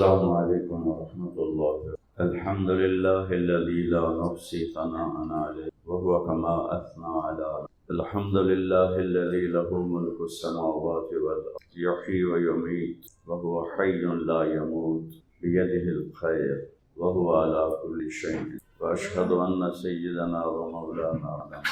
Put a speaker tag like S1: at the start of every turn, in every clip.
S1: السلام عليكم ورحمة الله. الحمد لله الذي لا نحصي ثناء عليه وهو كما أثنى على نفسه. الحمد لله الذي له ملك السماوات والأرض يحيي ويميت وهو حي لا يموت بيده الخير وهو على كل شيء. وأشهد أن سيدنا ومولانا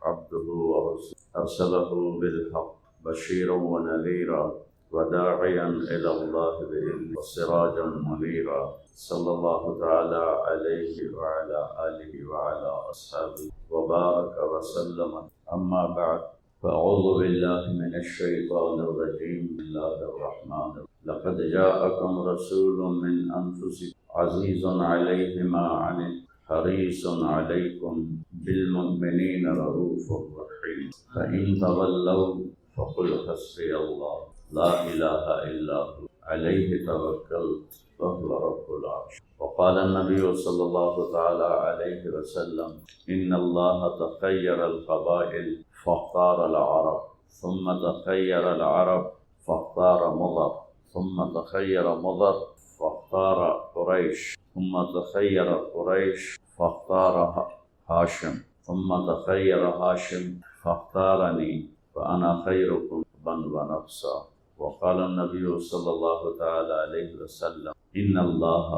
S1: عبده ورسوله أرسله بالحق بشيرا ونذيرا وداعيا إلى الله بإذنه وسراجا منيرا صلى الله تعالى عليه وعلى آله وعلى أصحابه وبارك وسلم. أما بعد، فأعوذ بالله من الشيطان الرجيم. بسم الله الرحمن الرحيم. لقد جاءكم رسول من أنفسكم عزيز عليه ما عنتم حريص عليكم بالمؤمنين رؤوف رحيم. فإن تولوا فقل حسبي الله لا إله إلا هو عليه توكلت وهو رب العرش. وقال النبي صلى الله تعالى عليه وسلم: إن الله تخير القبائل فاختار العرب، ثم تخير العرب فاختار مضر، ثم تخير مضر فاختار قريش، ثم تخير قريش فاختار هاشم، ثم تخير هاشم فاختارني وأنا خيركم بن ونفسا. وقال النبي صلى الله تعالى عليه وسلم: إن الله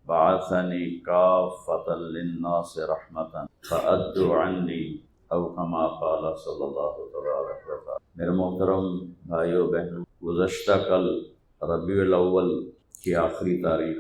S1: بعثني كافة للناس رحمة فأدوا عني، أو كما قال صلی اللہ تبارک وتعالی. میرے محترم بھائیو بہنوں، گزشتہ کل ربیع الاول کی آخری تاریخ،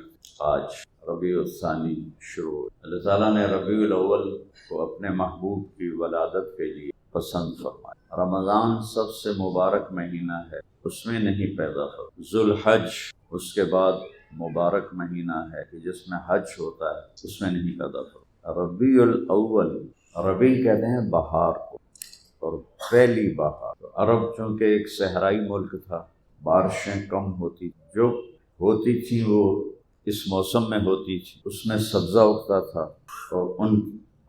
S1: آج ربیع الثانی شروع ہوئی. اللہ تعالیٰ نے ربیع الاول کو اپنے محبوب کی ولادت کے لیے پسند فرمایا. رمضان سب سے مبارک مہینہ ہے، اس میں نہیں پیدا ہو. ذوالحج اس کے بعد مبارک مہینہ ہے کہ جس میں حج ہوتا ہے، اس میں نہیں پیدا ہو. ربیع الاول، ربیع کہتے ہیں بہار کو، اور پہلی بہار. عرب چونکہ ایک صحرائی ملک تھا، بارشیں کم ہوتی، جو ہوتی تھیں وہ اس موسم میں ہوتی تھی، اس میں سبزہ اگتا تھا، اور ان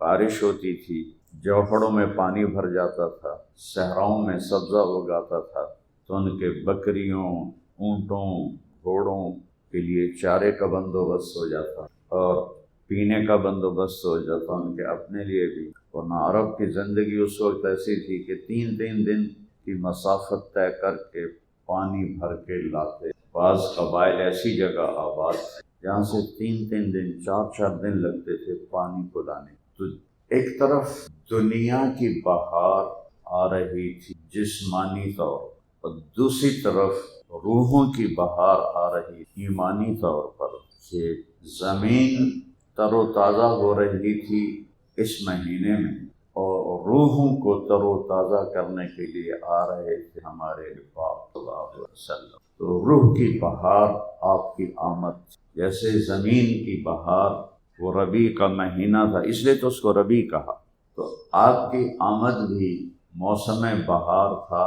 S1: بارش ہوتی تھی، جوہڑوں میں پانی بھر جاتا تھا، صحراؤں میں سبزہ اگاتا تھا، تو ان کے بکریوں، اونٹوں، گھوڑوں کے لیے چارے کا بندوبست ہو جاتا اور پینے کا بندوبست ہو جاتا ان کے اپنے لیے بھی. ورنہ عرب کی زندگی اس وقت ایسی تھی کہ 3 دن کی مسافت طے کر کے پانی بھر کے لاتے. بعض قبائل ایسی جگہ آباد تھے جہاں سے 3 دن 4 دن لگتے تھے پانی کو لانے. تو ایک طرف دنیا کی بہار آ رہی تھی جسمانی طور، اور دوسری طرف روحوں کی بہار آ رہی ایمانی طور پر، کہ زمین تر و تازہ ہو رہی تھی اس مہینے میں، اور روحوں کو تر و تازہ کرنے کے لیے آ رہے تھے ہمارے پاک صلی اللہ علیہ وسلم. تو روح کی بہار آپ کی آمد، جیسے زمین کی بہار وہ ربیع کا مہینہ تھا، اس لیے تو اس کو ربیع کہا. تو آپ کی آمد بھی موسم بہار تھا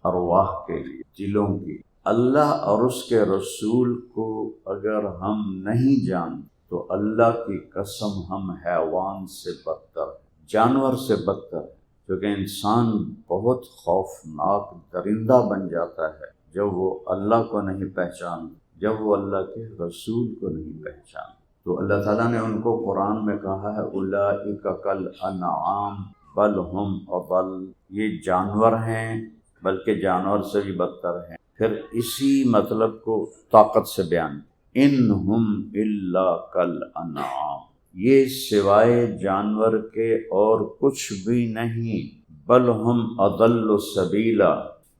S1: ارواح کے لیے، دلوں کی. اللہ اور اس کے رسول کو اگر ہم نہیں جانتے تو اللہ کی قسم ہم حیوان سے بدتر ہیں، جانور سے بدتر ہیں. کیونکہ انسان بہت خوفناک درندہ بن جاتا ہے جب وہ اللہ کو نہیں پہچان، جب وہ اللہ کے رسول کو نہیں پہچان. تو اللہ تعالیٰ نے ان کو قرآن میں کہا ہے: اولئک کالانعام بل ہم اضل. یہ جانور ہیں بلکہ جانور سے بھی بدتر ہیں. پھر اسی مطلب کو طاقت سے بیان: انہم الا کالانعام، یہ سوائے جانور کے اور کچھ بھی نہیں. بل ہم اضل سبیلا،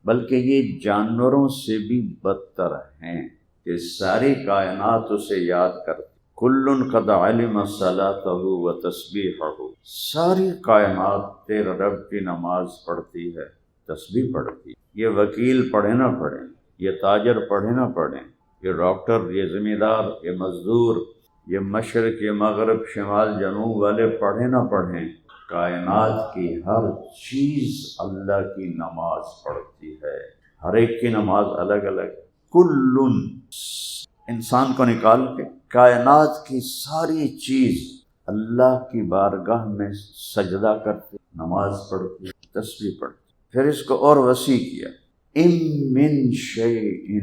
S1: بلکہ یہ جانوروں سے بھی بدتر ہیں کہ ساری کائنات اسے یاد کرتی. کل قد علم صلاتہ و تسبیحہ، ساری کائنات تیرے رب کی نماز پڑھتی ہے، تسبیح پڑھتی. یہ وکیل پڑھے نہ پڑھیں، یہ تاجر پڑھے نہ پڑھیں، یہ ڈاکٹر، یہ ذمہ دار، یہ مزدور، یہ مشرق، یہ مغرب، شمال، جنوب والے پڑھے نہ پڑھیں، کائنات کی ہر چیز اللہ کی نماز پڑھتی ہے. ہر ایک کی نماز الگ الگ. کلن، انسان کو نکال کے کائنات کی ساری چیز اللہ کی بارگاہ میں سجدہ کرتی، نماز پڑھتی، تسبیح پڑھتی. پھر اس کو اور وسیع کیا: ان من شیء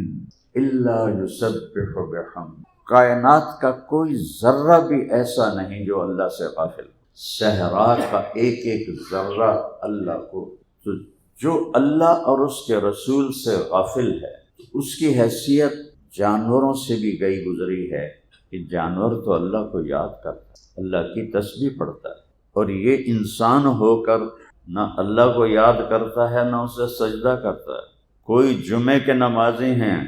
S1: الا یسبح بحمدہ، کائنات کا کوئی ذرہ بھی ایسا نہیں جو اللہ سے غافل. صحرا کا ایک ایک ذرہ اللہ کو. تو جو اللہ اور اس کے رسول سے غافل ہے اس کی حیثیت جانوروں سے بھی گئی گزری ہے کہ جانور تو اللہ کو یاد کرتا ہے، اللہ کی تسبیح پڑھتا ہے، اور یہ انسان ہو کر نہ اللہ کو یاد کرتا ہے نہ اسے سجدہ کرتا ہے. کوئی جمعے کے نمازی ہیں،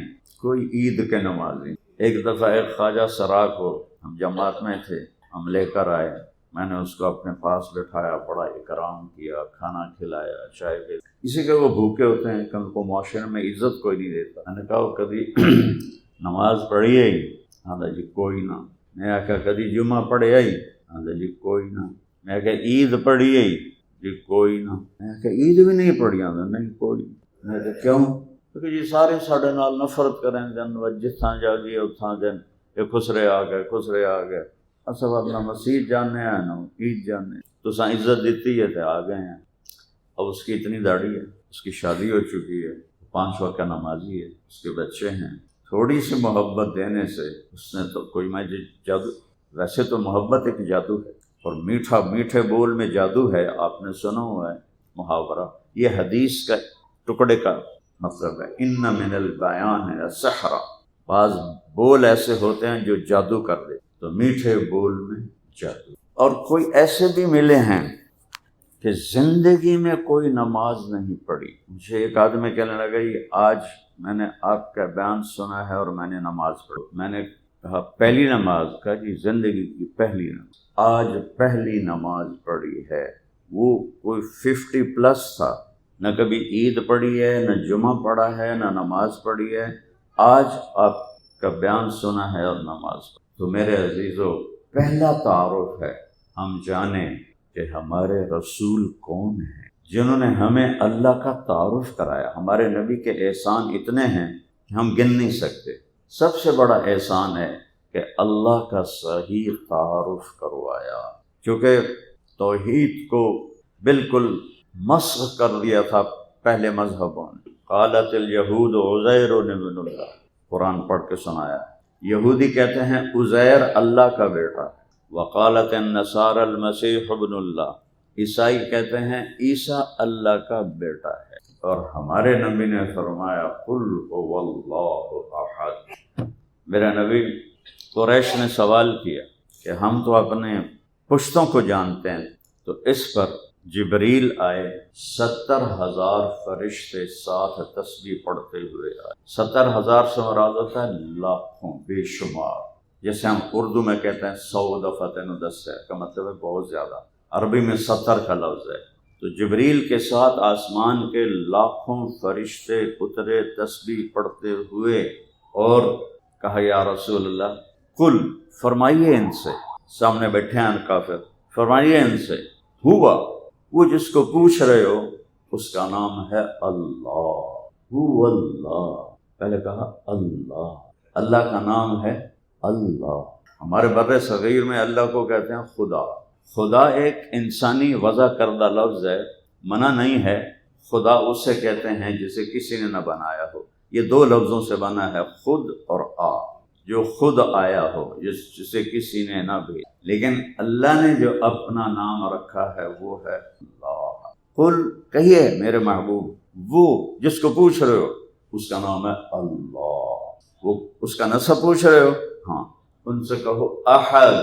S1: کوئی عید کے نمازی. ایک دفعہ ایک خواجہ سرا کو ہم جماعت میں تھے، ہم لے کر آئے، میں نے اس کو اپنے پاس بٹھایا، بڑا اکرام کیا، کھانا کھلایا، چائے پی. اسی کے وہ بھوکے ہوتے ہیں کہ ان کو معاشرے میں عزت کوئی نہیں دیتا. میں نے کہا وہ کبھی نماز پڑھی ہے؟ ہاں جی کوئی نہ. میں کہا کبھی جمعہ پڑھے آئی؟ ہاں جی کوئی نہ. میں کہا عید پڑھی ہے؟ جی کوئی نہ. میں کہا عید بھی نہیں پڑھی؟ نہیں کوئی. میں کہا کیوں؟ کیونکہ جی سارے ساڈے نال نفرت کریں دن جتھاں جا گئے اتھاں دن یہ خسرے آ گئے. اصل اپنا مسیح جاننے ہیں نا عید جاننے. تو سا عزت دیتی ہے تو آ گئے ہیں. اب اس کی اتنی داڑھی ہے، اس کی شادی ہو چکی ہے، 5 وقت کا نمازی ہے، اس کے بچے ہیں. تھوڑی سی محبت دینے سے اس نے تو کوئی میں جادو. ویسے تو محبت ایک جادو ہے، اور میٹھے بول میں جادو ہے. آپ نے سنا ہوا ہے محاورہ، یہ حدیث کا ٹکڑے کا مطلب ہے. ان من البیان سحرا. بعض بول ایسے ہوتے ہیں جو جادو کر دے، تو میٹھے بول میں جادو. اور کوئی ایسے بھی ملے ہیں کہ زندگی میں کوئی نماز نہیں پڑھی. مجھے ایک آدمی کہنے لگا یہ آج میں نے آپ کا بیان سنا ہے اور میں نے نماز پڑھی. میں نے کہا پہلی نماز؟ کہا جی زندگی کی پہلی نماز. آج پہلی نماز پڑھی ہے. وہ کوئی 50+ تھا، نہ کبھی عید پڑھی ہے، نہ جمعہ پڑھا ہے، نہ نماز پڑھی ہے. آج آپ کا بیان سنا ہے اور نماز پڑھی. تو میرے عزیزو، پہلا تعارف ہے ہم جانیں کہ ہمارے رسول کون ہیں جنہوں نے ہمیں اللہ کا تعارف کرایا. ہمارے نبی کے احسان اتنے ہیں کہ ہم گن نہیں سکتے. سب سے بڑا احسان ہے کہ اللہ کا صحیح تعارف کروایا. چونکہ توحید کو بالکل مسخ کر دیا تھا پہلے مذہبوں نے. قالت الیہود عزیر ابن اللہ، قرآن پڑھ کے سنایا. یہودی کہتے ہیں عزیر اللہ کا بیٹا. وقالت النصارى المسیح ابن اللہ، عیسائی کہتے ہیں عیسیٰ اللہ کا بیٹا ہے. اور ہمارے نبی نے فرمایا قل هو اللہ احد. میرا نبی، قریش نے سوال کیا کہ ہم تو اپنے پشتوں کو جانتے ہیں. تو اس پر جبریل آئے، 70,000 فرشتے ساتھ تسبیح پڑھتے ہوئے آئے. 70,000 سے مراد ہوتا ہے لاکھوں، بے شمار. جیسے ہم اردو میں کہتے ہیں 100 دفعہ 10 ہے، کا مطلب ہے بہت زیادہ. عربی میں 70 کا لفظ ہے. تو جبریل کے ساتھ آسمان کے لاکھوں فرشتے اترے تسبیح پڑھتے ہوئے، اور کہا یا رسول اللہ قل، فرمائیے ان سے. سامنے بیٹھے ہیں کافر، فرمائیے ان سے ہوا، وہ جس کو پوچھ رہے ہو اس کا نام ہے اللہ. هو اللہ، پہلے کہا اللہ، اللہ کا نام ہے اللہ. ہمارے بر صغیر میں اللہ کو کہتے ہیں خدا. خدا ایک انسانی وضع کردہ لفظ ہے، منع نہیں ہے. خدا اسے کہتے ہیں جسے کسی نے نہ بنایا ہو. یہ 2 لفظوں سے بنا ہے، خود اور آ. جو خود آیا ہو، جسے کسی نے نہ بھی. لیکن اللہ نے جو اپنا نام رکھا ہے وہ ہے اللہ. قل، کہیے میرے محبوب، وہ جس کو پوچھ رہے ہو اس کا نام ہے اللہ. وہ اس کا نسب پوچھ رہے ہو، ہاں ان سے کہو احد،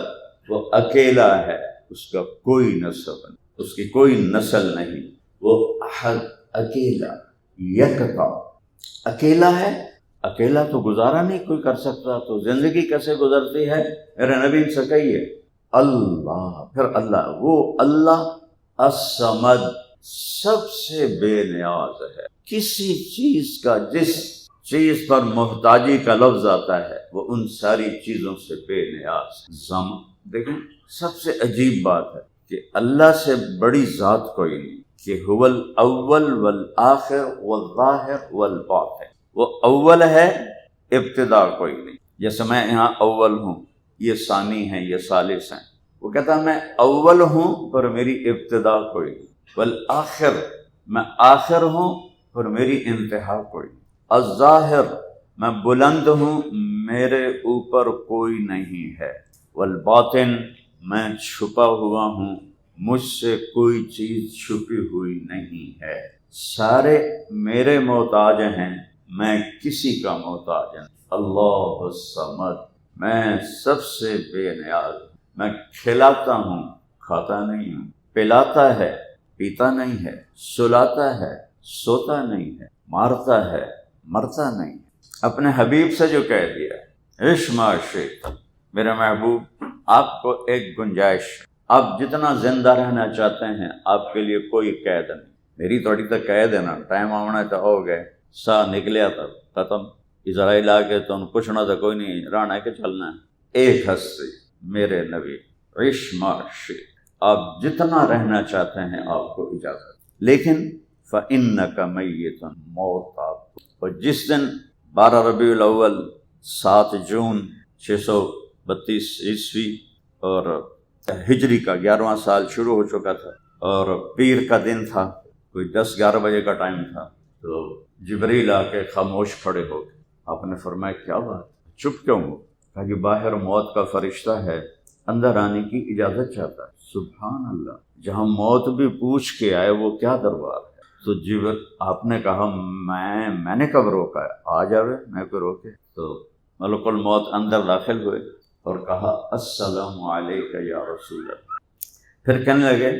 S1: وہ اکیلا ہے، اس کا کوئی نسب نہیں، اس کی کوئی نسل نہیں. وہ احد، اکیلا. یکتا، اکیلا ہے. اکیلا تو گزارا نہیں کوئی کر سکتا، تو زندگی کیسے گزرتی ہے؟ میرے نبی سے کہیے اللہ. پھر اللہ، وہ اللہ الصمد، سب سے بے نیاز ہے. کسی چیز کا، جس چیز پر محتاجی کا لفظ آتا ہے وہ ان ساری چیزوں سے بے نیاز. دیکھیں سب سے عجیب بات ہے کہ اللہ سے بڑی ذات کوئی نہیں، کہ هو الاول والآخر والظاہر والباطن. وہ اول ہے، ابتدا کوئی نہیں. جیسے میں یہاں اول ہوں، یہ ثانی ہیں، یہ ثالث ہیں. وہ کہتا ہے میں اول ہوں پر میری ابتدا کوئی نہیں. والآخر، میں آخر ہوں پر میری انتہا کوئی نہیں. الظاہر، میں بلند ہوں، میرے اوپر کوئی نہیں ہے، والباطن، میں چھپا ہوا ہوں، مجھ سے کوئی چیز چھپی ہوئی نہیں ہے، سارے میرے محتاج ہیں، میں کسی کا محتاج نہیں۔ اللہ الصمد، میں سب سے بے نیاز، میں کھلاتا ہوں، کھاتا نہیں ہوں، پلاتا ہے، پیتا نہیں ہے، سلاتا ہے، سوتا نہیں ہے، مارتا ہے، مرتا نہیں ہے۔ اپنے حبیب سے جو کہہ دیا، عش ما شئت، میرے محبوب آپ کو ایک گنجائش، آپ جتنا زندہ رہنا چاہتے ہیں آپ کے لیے کوئی قید نہیں، میری تھوڑی تو قید ہے نا، ٹائم آنا تو ہو گئے، سا نکلیا تھا ختم، اسرائیل آ کے تو پوچھنا تو کوئی نہیں، رانا ہے کہ چلنا ہے۔ ایک ہستی میرے نبی، عش ما شئت، آپ جتنا رہنا چاہتے ہیں آپ کو اجازت، لیکن فإنک میت، موت آپ کو۔ اور جس دن 12 ربیع الاول 7 جون 632 عیسوی اور ہجری کا 11واں سال شروع ہو چکا تھا، اور پیر کا دن تھا، کوئی 10-11 بجے کا ٹائم تھا، تو جبریل آ کے خاموش کھڑے ہو گئے۔ آپ نے فرمایا کیا بات، چپ کیوں ہو؟ کہا کہ باہر موت کا فرشتہ ہے، اندر آنے کی اجازت چاہتا ہے۔ سبحان اللہ، جہاں موت بھی پوچھ کے آئے وہ کیا دربار ہے۔ تو آپ نے کہا میں نے کب روکا ہے، آ جاوے، میں کو روکے؟ تو ملک الموت اندر داخل ہوئے اور کہا السلام علیک یا رسول اللہ۔ پھر کہنے لگے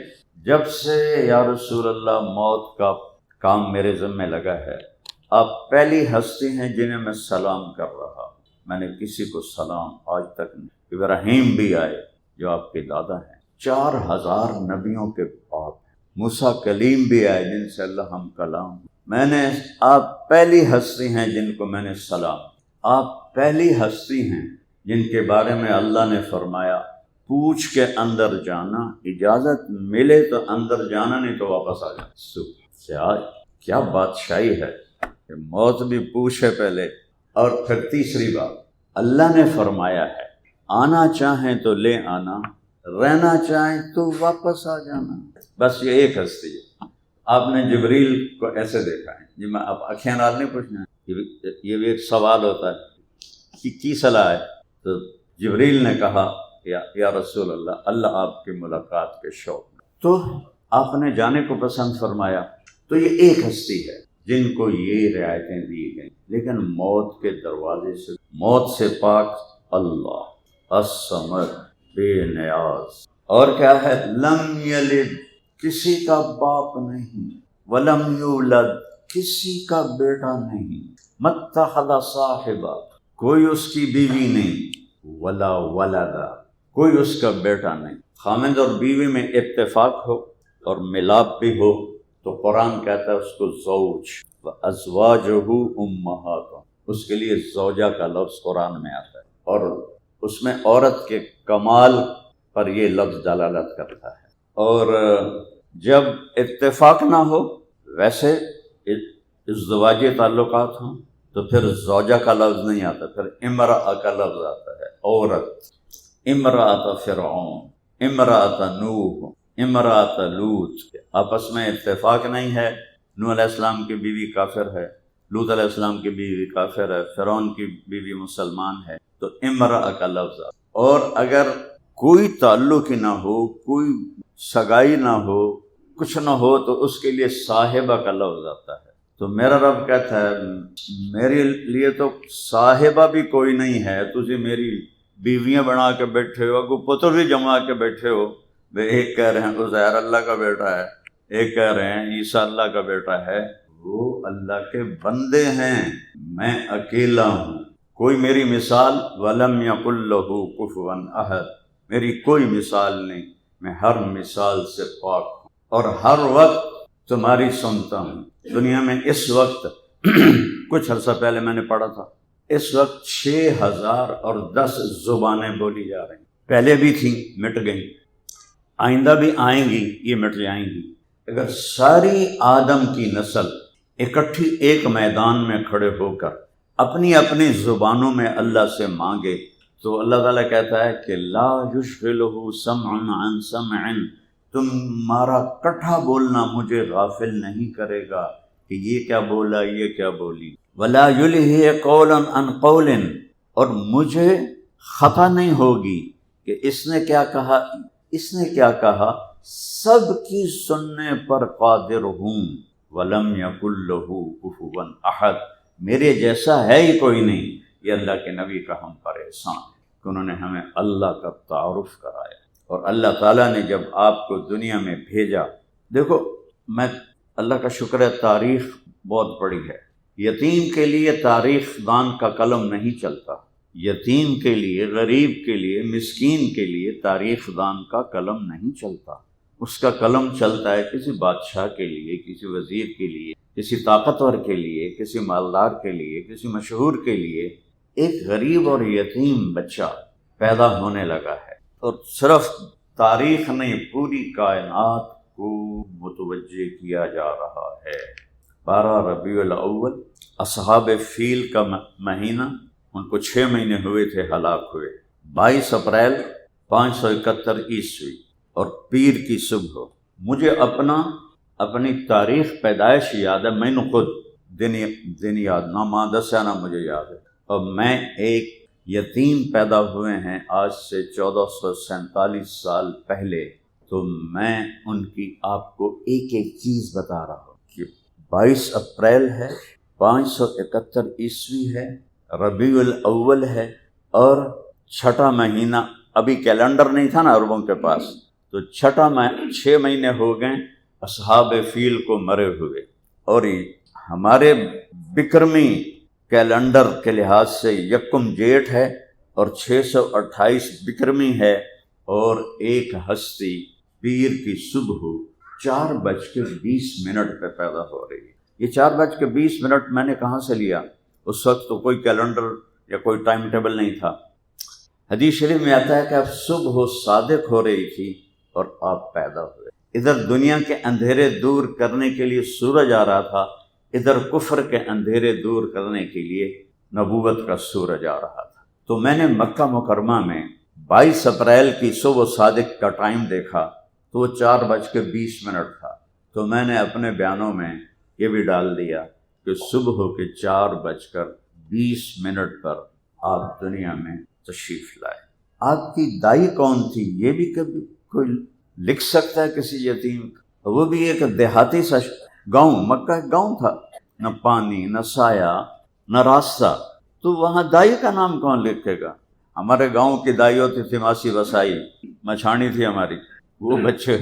S1: جب سے یا رسول اللہ موت کا کام میرے ذمہ لگا ہے، آپ پہلی ہستی ہیں جنہیں میں سلام کر رہا ہوں، میں نے کسی کو سلام آج تک نہیں۔ ابراہیم بھی آئے جو آپ کے دادا ہیں، 4000 نبیوں کے باپ ہیں، موسیٰ کلیم بھی آئے جن سے اللہ ہم کلام، میں نے، آپ پہلی ہستی ہیں جن کو میں نے سلام، آپ پہلی ہستی ہیں جن کے بارے میں اللہ نے فرمایا پوچھ کے اندر جانا، اجازت ملے تو اندر جانا، نہیں تو واپس آ جانا۔ کیا بادشاہی ہے کہ موت بھی پوچھے پہلے۔ اور پھر تیسری بات، اللہ نے فرمایا ہے آنا چاہیں تو لے آنا، رہنا چاہیں تو واپس آ جانا۔ بس یہ ایک ہستی ہے۔ آپ نے جبریل کو ایسے دیکھا ہے جی، میں اب اکھیاں نال نہیں پوچھنا ہے، یہ بھی ایک سوال ہوتا ہے کہ کی صلاح ہے؟ تو جبریل نے کہا یا رسول اللہ، اللہ آپ کی ملاقات کے شوق میں، تو آپ نے جانے کو پسند فرمایا۔ تو یہ ایک ہستی ہے جن کو یہ رعایتیں دی گئیں، لیکن موت کے دروازے سے، موت سے پاک اللہ الصمد، بے نیاز۔ اور کیا ہے؟ لم یلد، کسی کا باپ نہیں، ولم یولد، کسی کا بیٹا نہیں، متخذ صاحبہ، کوئی اس کی بیوی نہیں، ولا ولدا، کوئی اس کا بیٹا نہیں۔ خامند اور بیوی میں اتفاق ہو اور ملاپ بھی ہو تو قرآن کہتا ہے اس کو زوج، وازواجہ امہاتہم، اس کے لیے زوجہ کا لفظ قرآن میں آتا ہے، اور اس میں عورت کے کمال پر یہ لفظ دلالت کرتا ہے۔ اور جب اتفاق نہ ہو، ویسے ازدواجی تعلقات ہوں تو پھر زوجہ کا لفظ نہیں آتا، پھر امرأہ کا لفظ آتا ہے، عورت، امرأۃ فرعون، امرأۃ نوح، امرأۃ لوط، آپس میں اتفاق نہیں ہے، نوح علیہ السلام کی بیوی کافر ہے، لوط علیہ السلام کی بیوی کافر ہے، فرعون کی بیوی مسلمان ہے، تو امرأہ کا لفظ آتا ہے۔ اور اگر کوئی تعلق ہی نہ ہو، کوئی سگائی نہ ہو، کچھ نہ ہو، تو اس کے لیے صاحبہ کا لفظ آتا ہے۔ تو میرا رب کہتا ہے میرے لیے تو صاحبہ بھی کوئی نہیں ہے، تجھے میری بیویاں بنا کے بیٹھے ہو، کو پتر بھی جما کے بیٹھے ہو، ایک کہہ رہے ہیں عزیر اللہ کا بیٹا ہے، ایک کہہ رہے ہیں عیسیٰ اللہ کا بیٹا ہے، وہ اللہ کے بندے ہیں، میں اکیلا ہوں، کوئی میری مثال، وَلَمْ يَكُنْ لَهُ كُفُوًا أَحَدٌ، میری کوئی مثال نہیں، میں ہر مثال سے پاک ہوں اور ہر وقت تمہاری سنتا ہوں۔ دنیا میں اس وقت کچھ عرصہ پہلے میں نے پڑھا تھا، اس وقت 6010 زبانیں بولی جا رہی ہیں، پہلے بھی تھیں، مٹ گئیں، آئندہ بھی آئیں گی، یہ مٹ جائیں گی۔ اگر ساری آدم کی نسل اکٹھی ایک میدان میں کھڑے ہو کر اپنی اپنی زبانوں میں اللہ سے مانگے تو اللہ تعالیٰ کہتا ہے کہ لا یشغلہ سمع عن سمع، تمہارا کٹھا بولنا مجھے غافل نہیں کرے گا کہ یہ کیا بولا، یہ کیا بولی۔ ولا یلہ قولا عن قول، اور مجھے خطا نہیں ہوگی کہ اس نے کیا کہا، سب کی سننے پر قادر ہوں، ولم یکن لہ کفوا احد، میرے جیسا ہے ہی کوئی نہیں۔ یہ اللہ کے نبی کا ہم پر احسان ہے کہ انہوں نے ہمیں اللہ کا تعارف کرایا، اور اللہ تعالیٰ نے جب آپ کو دنیا میں بھیجا، دیکھو میں اللہ کا شکر ہے تاریخ بہت بڑی ہے، یتیم کے لیے تاریخ دان کا قلم نہیں چلتا، یتیم کے لیے، غریب کے لیے، مسکین کے لیے تاریخ دان کا قلم نہیں چلتا، اس کا قلم چلتا ہے کسی بادشاہ کے لیے، کسی وزیر کے لیے، کسی طاقتور کے لیے، کسی مالدار کے لیے، کسی مشہور کے لیے۔ ایک غریب اور یتیم بچہ پیدا ہونے لگا ہے، اور صرف تاریخ نہیں پوری کائنات کو متوجہ کیا جا رہا ہے۔ 12 ربیع الاول اصحاب فیل کا مہینہ، ان کو 6 مہینے ہوئے تھے ہلاک ہوئے۔ 22 اپریل 571 عیسوی اور پیر کی صبح، مجھے اپنی تاریخ پیدائش یاد ہے، میں نے خود دن یاد، نہ ماں دسیا نہ مجھے یاد ہے، اور میں ایک یتیم پیدا ہوئے ہیں آج سے 1447 سال پہلے، تو میں ان کی آپ کو ایک ایک چیز بتا رہا ہوں کہ 22 اپریل ہے، 571 عیسوی ہے، ربیع الاول ہے، اور 6 مہینہ، ابھی کیلنڈر نہیں تھا نا عربوں کے پاس، تو 6 مہینے ہو گئے اصحاب فیل کو مرے ہوئے، اور ہمارے بکرمی کیلنڈر کے لحاظ سے 1 جیٹھ ہے اور 628 بکرمی ہے، اور ایک ہستی پیر کی صبح 4:20 پہ پیدا ہو رہی ہے۔ یہ 4:20 میں نے کہاں سے لیا؟ اس وقت تو کوئی کیلنڈر یا کوئی ٹائم ٹیبل نہیں تھا۔ حدیث شریف میں آتا ہے کہ اب صبح صادق ہو رہی تھی اور آپ پیدا ہوئے۔ ادھر دنیا کے اندھیرے دور کرنے کے لیے سورج آ رہا تھا، ادھر کفر کے اندھیرے دور کرنے کے لیے نبوت کا سورج آ رہا تھا۔ تو میں نے مکہ مکرمہ میں 22 اپریل کی صبح صادق کا ٹائم دیکھا تو وہ 4:20 تھا، تو میں نے اپنے بیانوں میں یہ بھی ڈال دیا کہ صبح کے 4:20 پر آپ دنیا میں تشریف لائے۔ آپ کی دائی کون تھی یہ بھی کبھی کوئی لکھ سکتا ہے کسی یتیم کا؟ وہ بھی ایک دیہاتی سا گاؤں، مکہ ایک گاؤں تھا، نہ پانی نہ سایہ نہ راستہ، تو وہاں دائی کا نام کون لکھے گا؟ ہمارے گاؤں کی دائی ہوتی تھی ماسی وسائی، مچھانی تھی ہماری، وہ بچے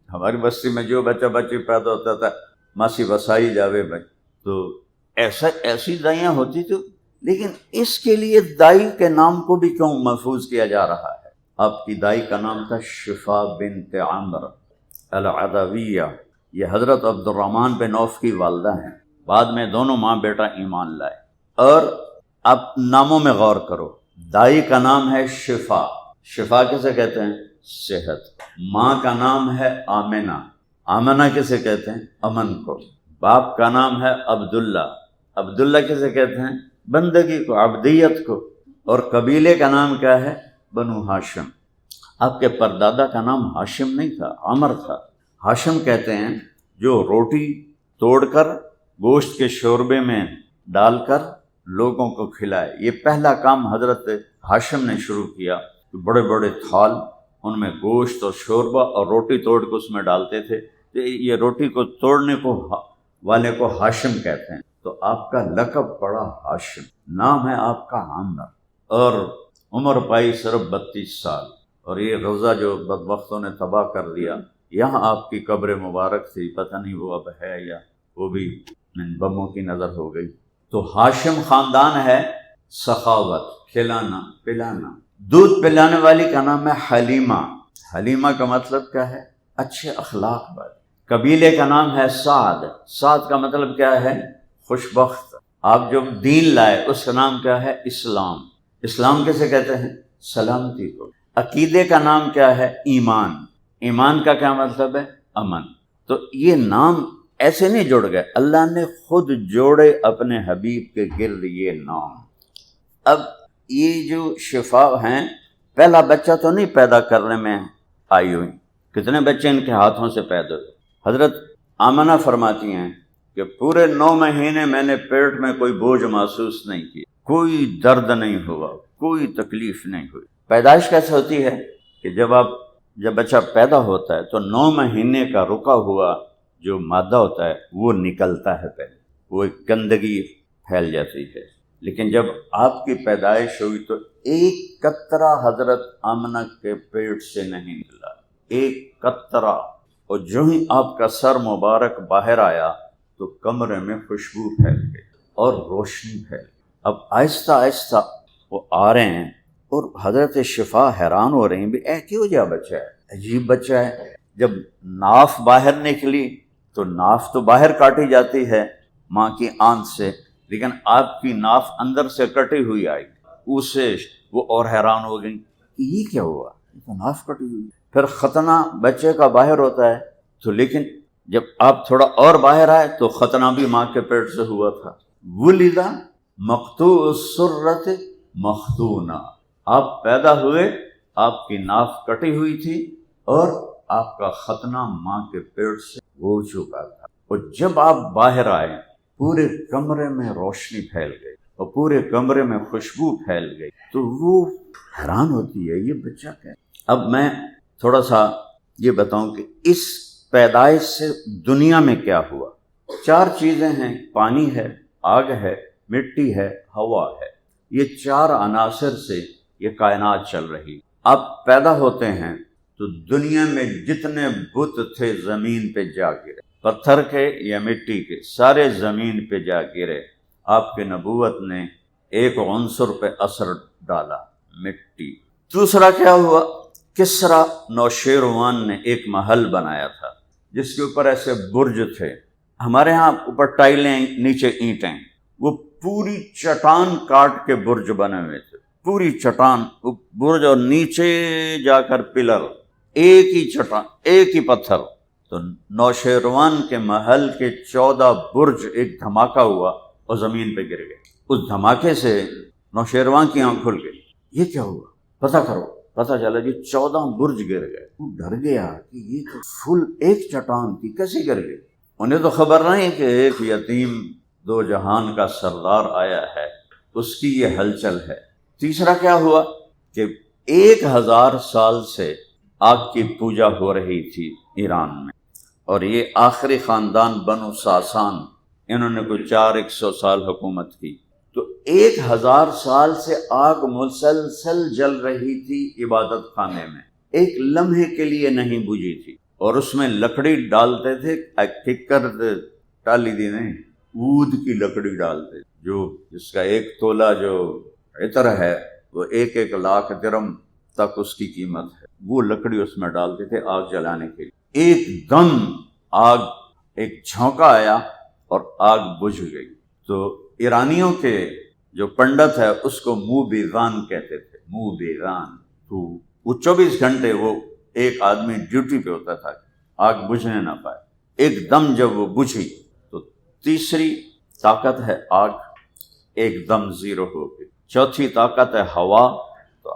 S1: ہماری بستی میں جو بچی پیدا ہوتا تھا ماسی وسائی جاوے بھائی، تو ایسی دائیاں ہوتی تھی۔ لیکن اس کے لیے دائی کے نام کو بھی کیوں محفوظ کیا جا رہا ہے؟ آپ کی دائی کا نام تھا شفا بنت عمر العدویہ، یہ حضرت عبد الرحمن بن عوف کی والدہ ہیں، بعد میں دونوں ماں بیٹا ایمان لائے۔ اور اب ناموں میں غور کرو، دائی کا نام ہے شفا، شفا کسے کہتے ہیں؟ صحت۔ ماں کا نام ہے آمنہ، آمنہ کسے کہتے ہیں؟ امن کو۔ باپ کا نام ہے عبداللہ، عبداللہ کسے کہتے ہیں؟ بندگی کو، عبدیت کو۔ اور قبیلے کا نام کیا ہے؟ بنو ہاشم۔ آپ کے پردادا کا نام ہاشم نہیں تھا، عمر تھا۔ ہاشم کہتے ہیں جو روٹی توڑ کر گوشت کے شوربے میں ڈال کر لوگوں کو کھلائے، یہ پہلا کام حضرت ہاشم نے شروع کیا۔ بڑے بڑے تھال، ان میں گوشت اور شوربہ اور روٹی توڑ کے اس میں ڈالتے تھے، تو یہ روٹی کو توڑنے کو والے کو ہاشم کہتے ہیں۔ تو آپ کا لقب پڑا ہاشم، نام ہے آپ کا عامر، اور عمر پائی صرف 32 سال، اور یہ غزہ جو بدبختوں نے تباہ کر دیا، یہاں آپ کی قبر مبارک تھی، پتہ نہیں وہ اب ہے یا وہ بھی بموں کی نظر ہو گئی۔ تو ہاشم خاندان ہے سخاوت، کھلانا پلانا۔ دودھ پلانے والی کا نام ہے حلیمہ، حلیمہ کا مطلب کیا ہے؟ اچھے اخلاق والی۔ قبیلے کا نام ہے سعد، سعد کا مطلب کیا ہے؟ خوش بخت۔ آپ جو دین لائے اس کا نام کیا ہے؟ اسلام، اسلام کیسے کہتے ہیں؟ سلامتی کو۔ عقیدے کا نام کیا ہے؟ ایمان، ایمان کا کیا مطلب ہے؟ امن۔ تو یہ نام ایسے نہیں جڑ گئے، اللہ نے خود جوڑے اپنے حبیب کے گرد یہ نام۔ اب یہ جو شفا ہیں، پہلا بچہ تو نہیں پیدا کرنے میں آئی ہوئی، کتنے بچے ان کے ہاتھوں سے پیدا ہوئے۔ حضرت آمنہ فرماتی ہیں کہ پورے 9 مہینے میں نے پیٹ میں کوئی بوجھ محسوس نہیں کی، کوئی درد نہیں ہوا، کوئی تکلیف نہیں ہوئی۔ پیدائش کیسے ہوتی ہے کہ جب بچہ پیدا ہوتا ہے تو 9 مہینے کا رکا ہوا جو مادہ ہوتا ہے وہ نکلتا ہے، پہلے وہ ایک گندگی پھیل جاتی ہے، لیکن جب آپ کی پیدائش ہوئی تو ایک قطرہ حضرت آمنہ کے پیٹ سے نہیں نکلا، ایک قطرہ، اور جو ہی آپ کا سر مبارک باہر آیا تو کمرے میں خوشبو پھیل گئی اور روشنی پھیل گئی۔ اب آہستہ آہستہ وہ آ رہے ہیں اور حضرت شفا حیران ہو رہی ہیں، بھی اے کیوں جا بچہ ہے، عجیب بچہ ہے۔ جب ناف باہر نکلی تو ناف تو باہر کاٹی جاتی ہے ماں کی آنت سے، لیکن آپ کی ناف اندر سے کٹی ہوئی آئی، اسے وہ اور حیران ہو گئی کہ یہ کیا ہوا، یہ تو ناف کٹی ہوئی۔ پھر ختنہ بچے کا باہر ہوتا ہے تو لیکن جب آپ تھوڑا اور باہر آئے تو ختنہ بھی ماں کے پیٹ سے ہوا تھا۔ ولد مقطوع السرۃ مختونہ، آپ پیدا ہوئے، آپ کی ناف کٹی ہوئی تھی اور آپ کا ختنہ ماں کے پیٹ سے ہو چکا تھا، اور جب آپ باہر آئے پورے کمرے میں روشنی پھیل گئی اور پورے کمرے میں خوشبو پھیل گئی، تو وہ حیران ہوتی ہے یہ بچہ کیا ہے۔ اب میں تھوڑا سا یہ بتاؤں کہ اس پیدائش سے دنیا میں کیا ہوا۔ 4 چیزیں ہیں، پانی ہے، آگ ہے، مٹی ہے، ہوا ہے۔ یہ 4 عناصر سے یہ کائنات چل رہی۔ آپ پیدا ہوتے ہیں تو دنیا میں جتنے بت تھے زمین پہ جا گرے، پتھر کے یا مٹی کے، سارے زمین پہ جا گرے۔ آپ کی نبوت نے ایک عنصر پہ اثر ڈالا، مٹی۔ دوسرا کیا ہوا، کسریٰ نوشیروان نے ایک محل بنایا تھا جس کے اوپر ایسے برج تھے، ہمارے ہاں اوپر ٹائلیں نیچے اینٹیں، وہ پوری چٹان کاٹ کے برج بنے ہوئے تھے، پوری چٹان برج، اور نیچے جا کر پلر، ایک ہی چٹان، ایک ہی پتھر۔ تو نوشیروان کے محل کے 14 برج ایک دھماکہ ہوا اور زمین پہ گر گئے۔ اس دھماکے سے نوشیروان کی آنکھ کھل گئی، یہ کیا ہوا، پتہ کرو۔ پتہ چلا جی 14 برج گر گئے۔ وہ ڈر گیا کہ یہ تو فل ایک چٹان تھی، کیسے گر گئی۔ انہیں تو خبر نہیں کہ ایک یتیم 2 جہان کا سردار آیا ہے، اس کی یہ ہلچل ہے۔ تیسرا کیا ہوا کہ 1000 سال سے آگ کی پوجا ہو رہی تھی ایران میں، اور یہ آخری خاندان بنو ساسان، انہوں نے کوئی 400 سال حکومت کی، تو 1000 سال سے آگ مسلسل جل رہی تھی عبادت خانے میں، ایک لمحے کے لیے نہیں بجھی تھی، اور اس میں لکڑی ڈالتے تھے، ککر ٹالی دی نہیں، عود کی لکڑی ڈالتے، جس کا 1 تولہ جو عطر ہے وہ 1 لاکھ درم تک اس کی قیمت ہے، وہ لکڑی اس میں ڈالتے تھے آگ جلانے کے لیے۔ ایک دم آگ، ایک جھونکا آیا اور آگ بجھ گئی۔ تو ایرانیوں کے جو پنڈت ہے اس کو منہ بیزان کہتے تھے، منہ بیزان۔ تو وہ 24 گھنٹے وہ ایک آدمی ڈیوٹی پہ ہوتا تھا، آگ بجھنے نہ پائے۔ ایک دم جب وہ بجھی تو تیسری طاقت ہے آگ، ایک دم زیرو ہو گئی۔ چوتھی طاقت ہے ہوا، تو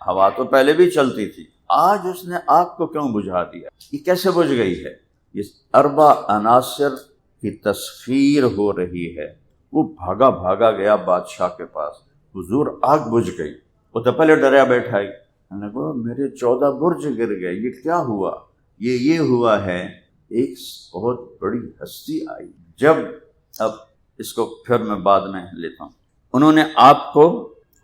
S1: ہوا تو پہلے بھی چلتی تھی، آج اس نے آگ کو کیوں بجھا دیا، یہ کیسے بجھ گئی ہے۔ یہ 4 عناصر کی تصفیر ہو رہی ہے۔ وہ بھاگا گیا بادشاہ کے پاس، حضور آگ بجھ گئی۔ وہ تو پہلے ڈریا بیٹھا ہی، میں نے کہا میرے 14 برج گر گئے، یہ کیا ہوا؟ یہ ہوا ہے، ایک بہت بڑی ہستی آئی۔ اب اس کو پھر میں بعد میں لیتا ہوں۔ انہوں نے آپ کو،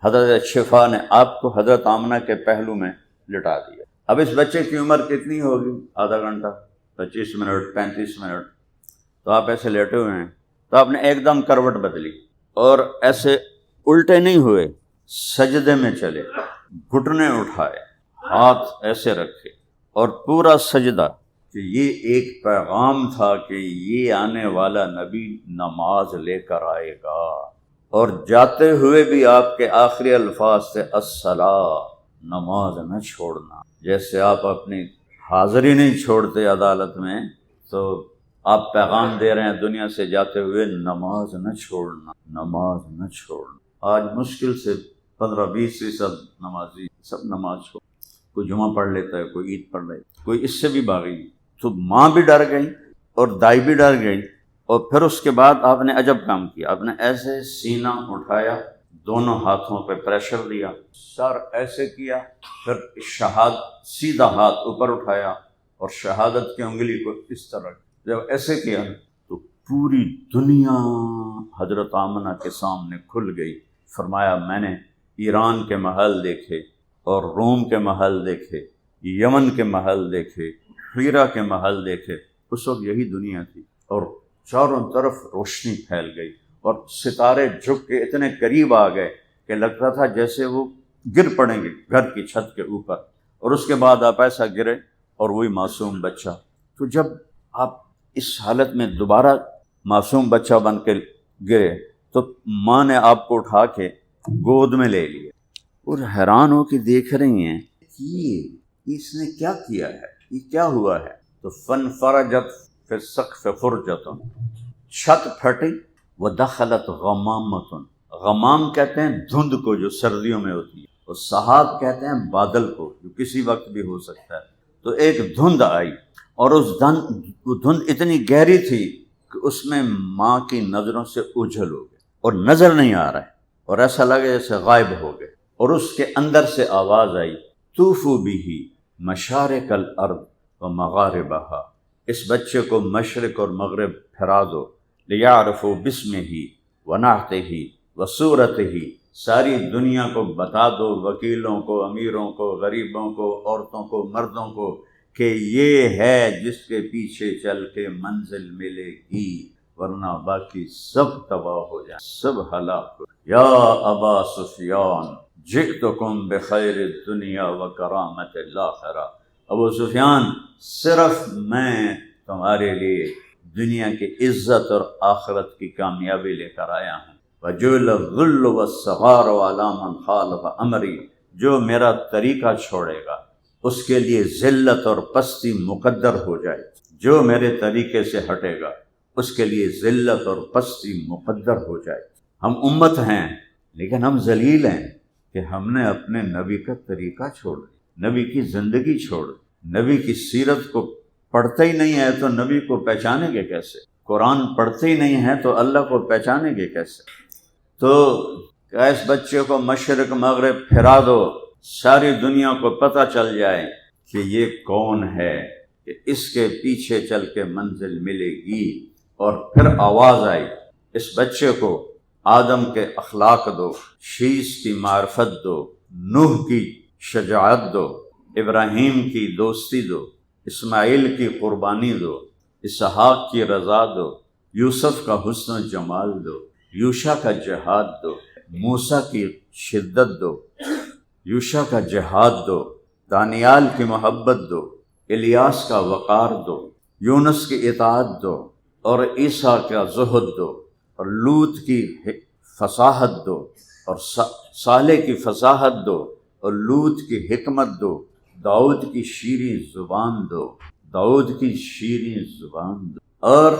S1: حضرت شفا نے آپ کو حضرت آمنہ کے پہلو میں لٹا دیا۔ اب اس بچے کی عمر کتنی ہوگی؟ آدھا گھنٹہ، 25 منٹ، 35 منٹ۔ تو آپ ایسے لیٹے ہوئے ہیں، تو آپ نے ایک دم کروٹ بدلی اور ایسے الٹے نہیں ہوئے، سجدے میں چلے، گھٹنے اٹھائے، ہاتھ ایسے رکھے اور پورا سجدہ، کہ یہ ایک پیغام تھا کہ یہ آنے والا نبی نماز لے کر آئے گا، اور جاتے ہوئے بھی آپ کے آخری الفاظ تھے الصلاۃ، نماز نہ چھوڑنا۔ جیسے آپ اپنی حاضری نہیں چھوڑتے عدالت میں، تو آپ پیغام دے رہے ہیں دنیا سے جاتے ہوئے، نماز نہ چھوڑنا، نماز نہ چھوڑنا۔ آج مشکل سے 15-20% نمازی سب نماز چھوڑ، کوئی جمعہ پڑھ لیتا ہے، کوئی عید پڑھ لیتا ہے، کوئی اس سے بھی بھاگی۔ تو ماں بھی ڈر گئی اور دائی بھی ڈر گئی اور پھر اس کے بعد آپ نے عجب کام کیا، آپ نے ایسے سینہ اٹھایا، دونوں ہاتھوں پہ پریشر دیا، سر ایسے کیا، پھر سیدھا ہاتھ اوپر اٹھایا اور شہادت کی انگلی کو اس طرح جب ایسے کیا تو پوری دنیا حضرت آمنہ کے سامنے کھل گئی۔ فرمایا میں نے ایران کے محل دیکھے اور روم کے محل دیکھے، یمن کے محل دیکھے، حیرہ کے محل دیکھے، اس وقت یہی دنیا تھی، اور چاروں طرف روشنی پھیل گئی اور ستارے جھک کے اتنے قریب آ گئے کہ لگتا تھا جیسے وہ گر پڑیں گے گھر کی چھت کے اوپر، اور اس کے بعد آپ ایسا گرے اور وہی معصوم بچہ۔ تو جب آپ اس حالت میں دوبارہ معصوم بچہ بن کے گرے تو ماں نے آپ کو اٹھا کے گود میں لے لیا اور حیران ہو کے دیکھ رہی ہیں کہ یہ اس نے کیا کیا ہے، یہ کیا ہوا ہے؟ تو فن فرجت فی السقف فرجۃ، چھت پھٹی، ودخلت غمامۃ، غمام کہتے ہیں دھند کو جو سردیوں میں ہوتی ہے، اور سحاب کہتے ہیں بادل کو جو کسی وقت بھی ہو سکتا ہے۔ تو ایک دھند آئی اور وہ دھند اتنی گہری تھی کہ اس میں ماں کی نظروں سے اوجھل ہو گئے اور نظر نہیں آ رہا ہے، اور ایسا لگا جیسے غائب ہو گئے، اور اس کے اندر سے آواز آئی طوفوا بہ مشارق الارض ومغاربہا، اس بچے کو مشرق اور مغرب پھرا دو، لیعرفوا باسمہ ونعتہ وصورتہ، ساری دنیا کو بتا دو، وکیلوں کو، امیروں کو، غریبوں کو، عورتوں کو، مردوں کو، کہ یہ ہے جس کے پیچھے چل کے منزل ملے گی، ورنہ باقی سب تباہ ہو جائیں، سب ہلاک ہو۔ یا ابا سفیان جئتکم بخیر الدنیا وکرامت الآخرہ، ابو سفیان صرف میں تمہارے لیے دنیا کی عزت اور آخرت کی کامیابی لے کر آیا ہوں۔ وجعل الذل والصغار علی من خالف امری، جو میرا طریقہ چھوڑے گا اس کے لیے ذلت اور پستی مقدر ہو جائے، جو میرے طریقے سے ہٹے گا اس کے لیے ذلت اور پستی مقدر ہو جائے۔ ہم امت ہیں لیکن ہم ذلیل ہیں کہ ہم نے اپنے نبی کا طریقہ چھوڑ دیا، نبی کی زندگی چھوڑ دی، نبی کی سیرت کو پڑھتے ہی نہیں ہے تو نبی کو پہچانیں گے کیسے؟ قرآن پڑھتے ہی نہیں ہیں تو اللہ کو پہچانیں گے کیسے؟ تو کہ اس بچے کو مشرق مغرب پھرا دو، ساری دنیا کو پتہ چل جائے کہ یہ کون ہے، کہ اس کے پیچھے چل کے منزل ملے گی۔ اور پھر آواز آئی اس بچے کو آدم کے اخلاق دو، شیش کی معرفت دو، نوح کی شجاعت دو، ابراہیم کی دوستی دو، اسماعیل کی قربانی دو، اسحاق کی رضا دو، یوسف کا حسن و جمال دو، یوشع کا جہاد دو، موسیٰ کی شدت دو، یوشع کا جہاد دو، دانیال کی محبت دو، الیاس کا وقار دو، یونس کی اطاعت دو، اور عیسیٰ کا زہد دو، اور لوط کی فصاحت دو، اور صالح کی فصاحت دو، اور لوط کی حکمت دو، داؤد کی شیریں زبان دو، داؤد کی شیریں زبان دو، اور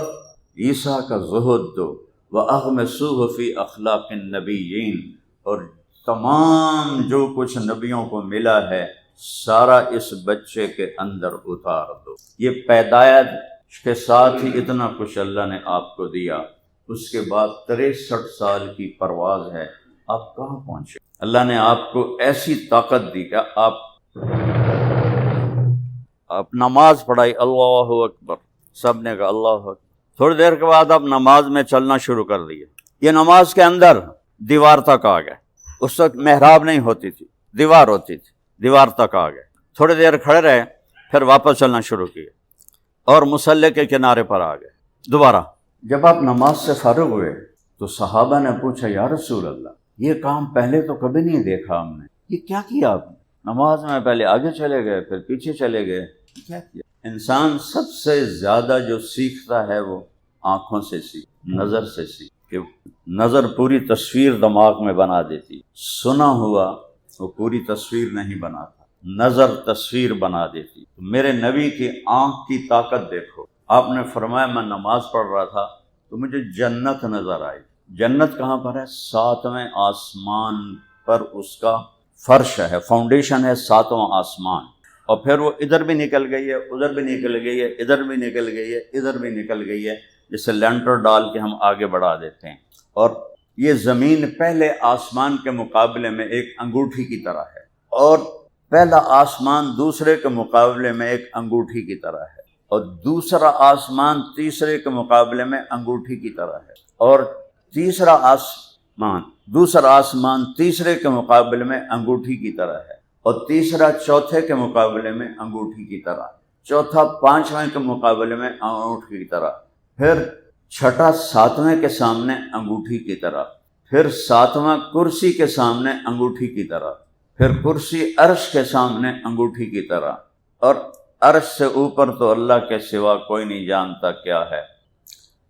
S1: عیسیٰ کا زہد دو، وَأَغْمِسُوهُ فِي أَخْلَاقِ النَّبِيِّينَ، اور تمام جو کچھ نبیوں کو ملا ہے سارا اس بچے کے اندر اتار دو۔ یہ پیدائش کے ساتھ ہی اتنا کچھ اللہ نے آپ کو دیا، اس کے بعد 63 سال کی پرواز ہے، آپ کہاں پہنچے؟ اللہ نے آپ کو ایسی طاقت دی کہ آپ نماز پڑھائی، اللہ اکبر، سب نے کہا اللہ اکبر، تھوڑی دیر کے بعد آپ نماز میں چلنا شروع کر دیے، یہ نماز کے اندر دیوار تک آ گئے، اس وقت محراب نہیں ہوتی تھی، دیوار ہوتی تھی، دیوار تک آ گئے، تھوڑی دیر کھڑے رہے، پھر واپس چلنا شروع کیے اور مصلی کے کنارے پر آ گئے دوبارہ۔ جب آپ نماز سے فارغ ہوئے تو صحابہ نے پوچھا یا رسول اللہ، یہ کام پہلے تو کبھی نہیں دیکھا ہم نے، یہ کیا کیا آپ نے؟ نماز میں پہلے آگے چلے گئے پھر پیچھے چلے گئے، کیا کیا؟ انسان سب سے زیادہ جو سیکھتا ہے وہ آنکھوں سے نظر سے کہ نظر پوری تصویر دماغ میں بنا دیتی، سنا ہوا وہ پوری تصویر نہیں بناتا، نظر تصویر بنا دیتی۔ میرے نبی کی آنکھ کی طاقت دیکھو، آپ نے فرمایا میں نماز پڑھ رہا تھا تو مجھے جنت نظر آئی۔ جنت کہاں پر ہے؟ 7ویں آسمان پر اس کا فرش ہے، فاؤنڈیشن ہے 7واں آسمان، اور پھر وہ ادھر بھی نکل گئی ہے، ادھر بھی نکل گئی ہے، ادھر بھی نکل گئی ہے، ادھر بھی نکل گئی ہے، جیسے لینٹر ڈال کے ہم آگے بڑھا دیتے ہیں، اور یہ زمین پہلے آسمان کے مقابلے میں ایک انگوٹھی کی طرح ہے، اور پہلا آسمان دوسرے کے مقابلے میں ایک انگوٹھی کی طرح ہے، اور دوسرا آسمان تیسرے کے مقابلے میں انگوٹھی کی طرح ہے، اور دوسرا آسمان تیسرے کے مقابلے میں انگوٹھی کی طرح ہے، اور تیسرا چوتھے کے مقابلے میں انگوٹھی کی طرح، چوتھا پانچویں کے مقابلے میں انگوٹھی کی طرح، پھر چھٹا ساتویں کے سامنے انگوٹھی کی طرح، پھر ساتواں کرسی کے سامنے انگوٹھی کی طرح، پھر کرسی عرش کے سامنے انگوٹھی کی طرح، اور عرش سے اوپر تو اللہ کے سوا کوئی نہیں جانتا کیا ہے۔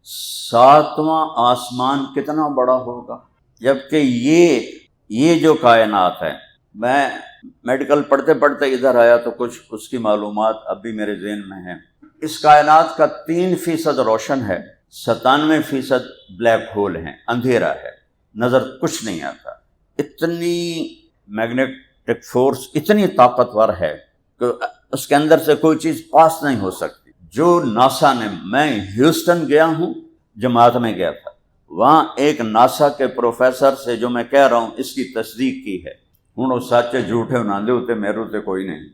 S1: ساتواں آسمان کتنا بڑا ہوگا، جبکہ یہ جو کائنات ہے، میں میڈیکل پڑھتے پڑھتے ادھر آیا تو کچھ اس کی معلومات اب بھی میرے ذہن میں ہیں۔ اس کائنات کا 3% روشن ہے، 97% بلیک ہول ہیں، اندھیرا ہے، نظر کچھ نہیں آتا۔ اتنی میگنیٹک فورس اتنی طاقتور ہے کہ اس کے اندر سے کوئی چیز پاس نہیں ہو سکتی۔ جو ناسا نے، میں ہیوسٹن گیا ہوں، جماعت میں گیا تھا، وہاں ایک ناسا کے پروفیسر سے جو میں کہہ رہا ہوں اس کی تصدیق کی ہے، ہوں سچے جھوٹے ناندے ہوتے میرے ہوتے کوئی نہیں،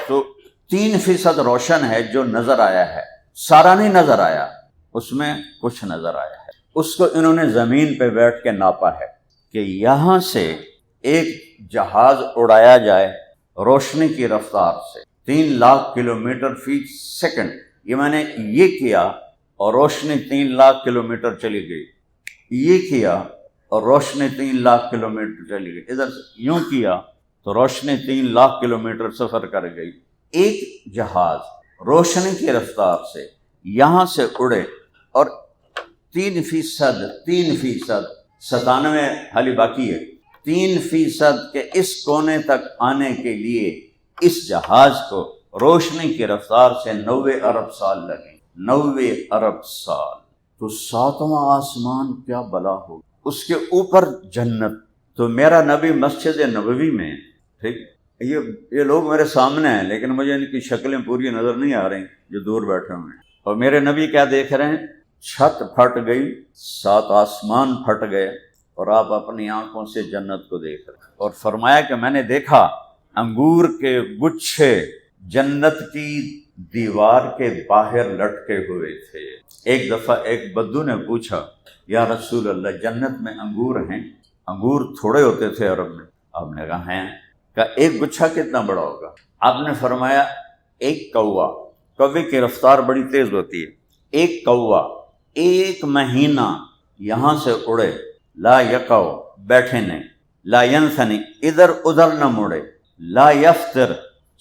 S1: تو 3% روشن ہے جو نظر آیا ہے، سارا نہیں نظر آیا، اس میں کچھ نظر آیا ہے۔ اس کو انہوں نے زمین پہ بیٹھ کے ناپا ہے کہ یہاں سے ایک جہاز اڑایا جائے روشنی کی رفتار سے 3 لاکھ کلومیٹر فی سیکنڈ، یہ میں نے یہ کیا اور روشنی 3 لاکھ کلومیٹر چلی گئی، یہ کیا اور روشنی 3 لاکھ کلومیٹر چلی گئی، ادھر سے یوں کیا تو روشنی 3 لاکھ کلومیٹر سفر کر گئی۔ ایک جہاز روشنی کی رفتار سے یہاں سے اڑے اور 3%، 97 حالی باقی ہے، 3% کے اس کونے تک آنے کے لیے اس جہاز کو روشنی کی رفتار سے 90 ارب سال لگیں، 90 ارب سال۔ تو 7واں آسمان کیا بلا ہو، اس کے اوپر جنت۔ تو میرا نبی مسجد نبوی میں، ٹھیک، یہ لوگ میرے سامنے ہیں لیکن مجھے ان کی شکلیں پوری نظر نہیں آ رہی جو دور بیٹھے ہوئے ہیں، اور میرے نبی کیا دیکھ رہے ہیں، چھت پھٹ گئی، 7 آسمان پھٹ گئے، اور آپ اپنی آنکھوں سے جنت کو دیکھ رہے ہیں۔ اور فرمایا کہ میں نے دیکھا انگور کے گچھے جنت کی دیوار کے باہر لٹکے ہوئے تھے۔ ایک دفعہ ایک بدو نے پوچھا، یا رسول اللہ، جنت میں انگور ہیں؟ انگور تھوڑے ہوتے تھے عرب میں۔ آپ نے کہا ہیں، کہ ایک گچھا کتنا بڑا ہوگا؟ آپ نے فرمایا ایک کوے کی رفتار بڑی تیز ہوتی ہے، ایک کوا 1 مہینہ یہاں سے اڑے، لا یقو، بیٹھے نہیں، لا ینثنی، ادھر ادھر نہ مڑے، لا یفتر،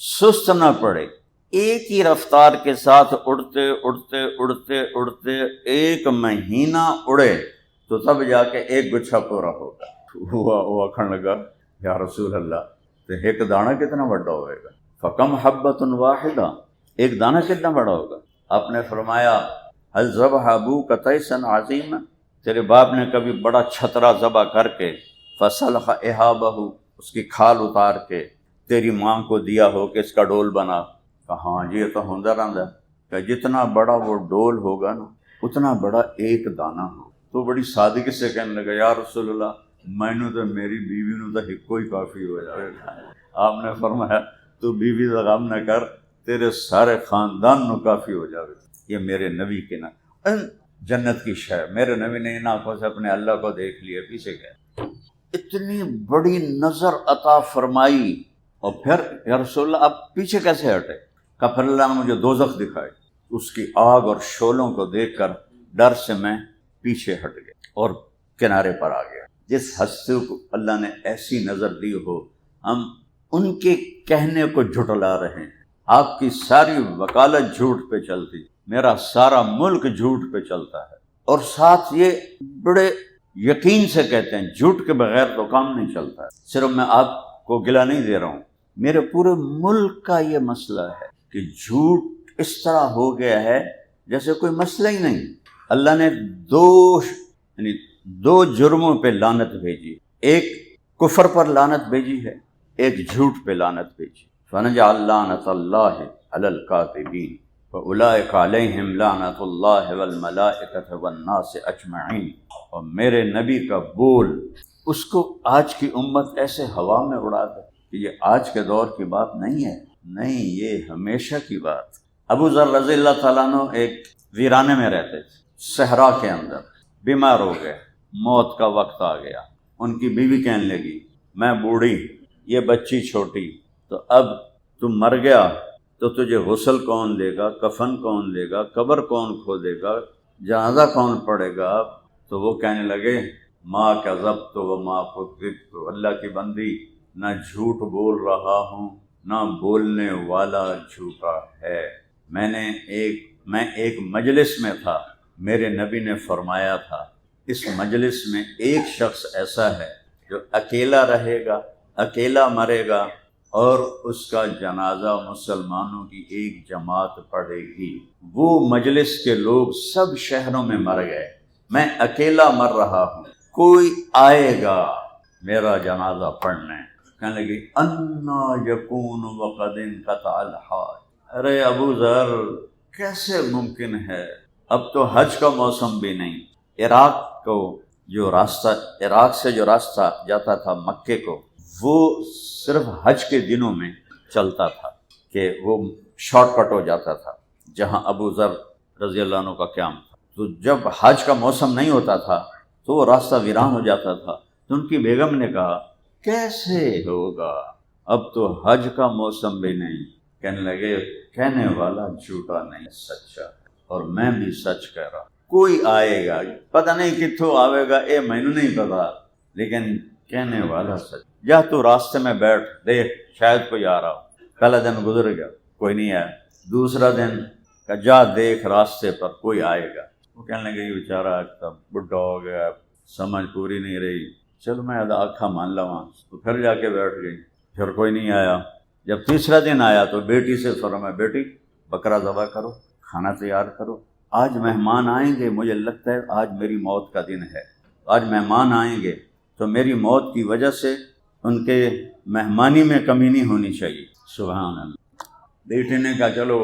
S1: سست نہ پڑے، ایک ہی رفتار کے ساتھ اڑتے اڑتے اڑتے اڑتے 1 مہینہ اڑے تو تب جا کے ایک گچھا پورا ہوگا۔ وہ آکھن لگا، یا رسول اللہ، تو ایک دانہ کتنا بڑا ہوئے گا؟ فکم حبۃ واحدہ، ایک دانہ کتنا بڑا ہوگا؟ آپ نے فرمایا، حل ذبح ابوک تیسا عظیما، تیرے باپ نے کبھی بڑا چھترا ذبح کر کے فسلخ احابہ، اس کی کھال اتار کے تیری ماں کو دیا ہو کہ اس کا ڈول بنا؟ کہاں، یہ تو ہوندا رہندا کہ جتنا بڑا وہ ڈول ہوگا نا اتنا بڑا ایک دانہ ہو۔ تو بڑی سادگی سے کہنے لگا، یا رسول اللہ، مینوں تو میری بیوی نو تو ایک کوئی کافی ہو جائے گا۔ آپ نے فرمایا، تو بیوی کا غم نہ کر، تیرے سارے خاندان نو کافی ہو جائے۔ یہ میرے نبی کے نا جنت کی شے، میرے نبی نے ان آنکھوں سے اپنے اللہ کو دیکھ لیا، پیچھے گئے، اتنی بڑی نظر عطا فرمائی۔ اور پھر یا رسول اللہ اب پیچھے کیسے ہٹے؟ کہ پھر اللہ نے مجھے دوزخ دکھائی، اس کی آگ اور شعلوں کو دیکھ کر ڈر سے میں پیچھے ہٹ گیا اور کنارے پر آ گیا۔ جس ہستی کو اللہ نے ایسی نظر دی ہو، ہم ان کے کہنے کو جھٹلا رہے ہیں۔ آپ کی ساری وکالت جھوٹ پہ چلتی، میرا سارا ملک جھوٹ پہ چلتا ہے، اور ساتھ یہ بڑے یقین سے کہتے ہیں جھوٹ کے بغیر تو کام نہیں چلتا ہے۔ صرف میں آپ کو گلہ نہیں دے رہا ہوں، میرے پورے ملک کا یہ مسئلہ ہے کہ جھوٹ اس طرح ہو گیا ہے جیسے کوئی مسئلہ ہی نہیں۔ اللہ نے دو جرموں پہ لعنت بھیجی، ایک کفر پر لعنت بھیجی ہے، ایک جھوٹ پہ لعنت بھیجی۔ فنجعل لعنت اللہ علی الکاذبین، فَأُولَٰئِكَ عَلَيْهِمْ لَعْنَةُ اللَّهِ وَالْمَلَائِكَةِ وَالنَّاسِ أَجْمَعِينَ۔ اور میرے نبی کا بول اس کو آج کی امت ایسے ہوا میں اڑا دے کہ یہ آج کے دور کی بات نہیں ہے، نہیں، یہ ہمیشہ کی بات۔ ابو ذر رضی اللہ تعالیٰ عنہ ایک ویرانے میں رہتے تھے، صحرا کے اندر، بیمار ہو گئے، موت کا وقت آ گیا۔ ان کی بیوی کہنے لگی میں بوڑھی، یہ بچی چھوٹی، تو اب تم مر گیا تو تجھے غسل کون دے گا، کفن کون دے گا، قبر کون کھودے گا، جنازہ کون پڑے گا؟ تو وہ کہنے لگے ما کذبت وما کذبت، اللہ کی بندی، نہ جھوٹ بول رہا ہوں نہ بولنے والا جھوٹا ہے۔ میں ایک مجلس میں تھا، میرے نبی نے فرمایا تھا اس مجلس میں ایک شخص ایسا ہے جو اکیلا رہے گا، اکیلا مرے گا، اور اس کا جنازہ مسلمانوں کی ایک جماعت پڑھے گی۔ وہ مجلس کے لوگ سب شہروں میں مر گئے، میں اکیلا مر رہا ہوں، کوئی آئے گا میرا جنازہ پڑھنے۔ کہنے لگی انا یکون وقد انقطع الحاج، ارے ابو ذر کیسے ممکن ہے، اب تو حج کا موسم بھی نہیں۔ عراق سے جو راستہ جاتا تھا مکے کو، وہ صرف حج کے دنوں میں چلتا تھا کہ وہ شارٹ کٹ ہو جاتا تھا جہاں ابو ذر رضی اللہ عنہ کا قیام تھا۔ تو جب حج کا موسم نہیں ہوتا تھا تو وہ راستہ ویران ہو جاتا تھا، تو ان کی بیگم نے کہا کیسے ہوگا، اب تو حج کا موسم بھی نہیں۔ کہنے لگے کہنے والا جھوٹا نہیں سچا، اور میں بھی سچ کہہ رہا، کوئی آئے گا، پتہ نہیں کتھوں آئے گا، مینوں نہیں پتا، لیکن کہنے والا سچ۔ جا تو راستے میں بیٹھ، دیکھ شاید کوئی آ رہا ہو۔ پہلا دن گزر گیا، کوئی نہیں آیا۔ دوسرا دن کہ جا دیکھ راستے پر کوئی آئے گا۔ وہ کہنے لگے یہ بیچارہ تب بڈھا ہو گیا، سمجھ پوری نہیں رہی، چلو میں آنکھا مان لواں۔ تو پھر جا کے بیٹھ گئی، پھر کوئی نہیں آیا۔ جب تیسرا دن آیا تو بیٹی سے فرمایا بیٹی بکرا ذبح کرو، کھانا تیار کرو، آج مہمان آئیں گے، مجھے لگتا ہے آج میری موت کا دن ہے، آج مہمان آئیں گے تو میری موت کی وجہ سے ان کے مہمانی میں کمی نہیں ہونی چاہیے۔ سبحان اللہ۔ بیٹی نے کہا چلو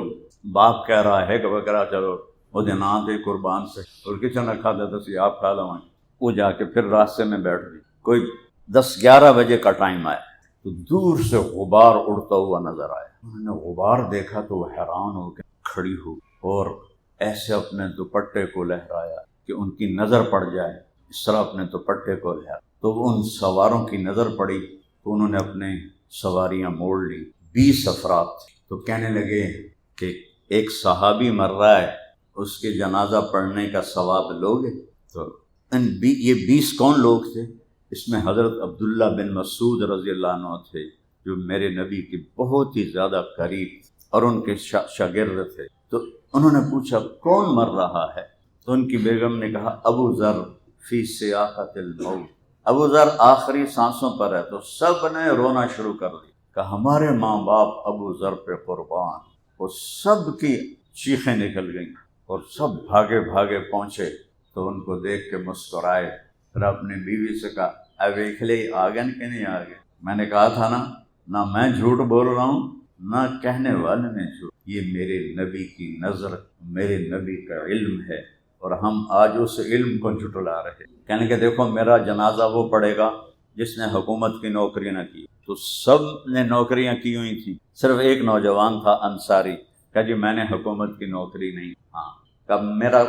S1: باپ کہہ رہا ہے کہ بکرا، چلو وہ دن آتے قربان سے، اور کچن رکھا تھا تو آپ کھا لوائیں۔ وہ جا کے پھر راستے میں بیٹھ گئی۔ کوئی 10-11 بجے کا ٹائم آیا تو دور سے غبار اڑتا ہوا نظر آیا۔ انہوں نے غبار دیکھا تو وہ حیران ہو کے کھڑی ہو اور ایسے اپنے دوپٹے کو لہرایا کہ ان کی نظر پڑ جائے، اس طرح اپنے دوپٹے کو لہرایا۔ تو ان سواروں کی نظر پڑی تو انہوں نے اپنے سواریاں موڑ لی۔ 20 افراد تھے۔ تو کہنے لگے کہ ایک صحابی مر رہا ہے، اس کے جنازہ پڑھنے کا ثواب لوگے؟ تو یہ 20 کون لوگ تھے؟ اس میں حضرت عبداللہ بن مسعود رضی اللہ عنہ تھے، جو میرے نبی کی بہت ہی زیادہ قریب اور ان کے شاگرد تھے۔ تو انہوں نے پوچھا کون مر رہا ہے؟ تو ان کی بیگم نے کہا ابو ذر فی سیاقۃ الموت، ابو ذر آخری سانسوں پر ہے۔ تو سب نے رونا شروع کر دیا کہ ہمارے ماں باپ ابو ذر پہ قربان۔ وہ سب کی چیخیں نکل گئیں اور سب بھاگے بھاگے پہنچے تو ان کو دیکھ کے مسکرائے۔ پھر اپنی بیوی سے کہا اب دیکھ لے آگے کہ نہیں آگے، میں نے کہا تھا نا، نہ میں جھوٹ بول رہا ہوں نہ کہنے والے نے جھوٹ، یہ میرے نبی کی نظر، میرے نبی کا علم ہے، اور ہم آج اس علم کو جھٹلا رہے۔ کہنے کہ دیکھو میرا جنازہ وہ پڑے گا جس نے حکومت کی نوکری نہ کی۔ تو سب نے نوکریاں کی ہوئی تھیں، صرف ایک نوجوان تھا انصاری، کہ جی میں نے حکومت کی نوکری نہیں، ہاں کب میرا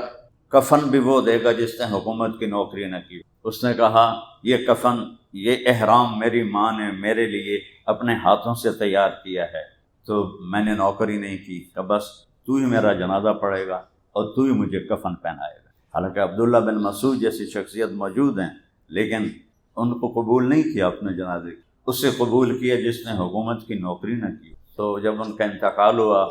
S1: کفن بھی وہ دے گا جس نے حکومت کی نوکری نہ کی۔ اس نے کہا یہ کفن، یہ احرام میری ماں نے میرے لیے اپنے ہاتھوں سے تیار کیا ہے، تو میں نے نوکری نہیں کی، کہ بس تو ہی میرا جنازہ پڑھے گا اور تو ہی مجھے کفن پہنائے گا۔ حالانکہ عبداللہ بن مسعود جیسی شخصیت موجود ہیں، لیکن ان کو قبول نہیں کیا اپنے جنازے کی، اس سے قبول کیا جس نے حکومت کی نوکری نہ کی۔ تو جب ان کا انتقال ہوا،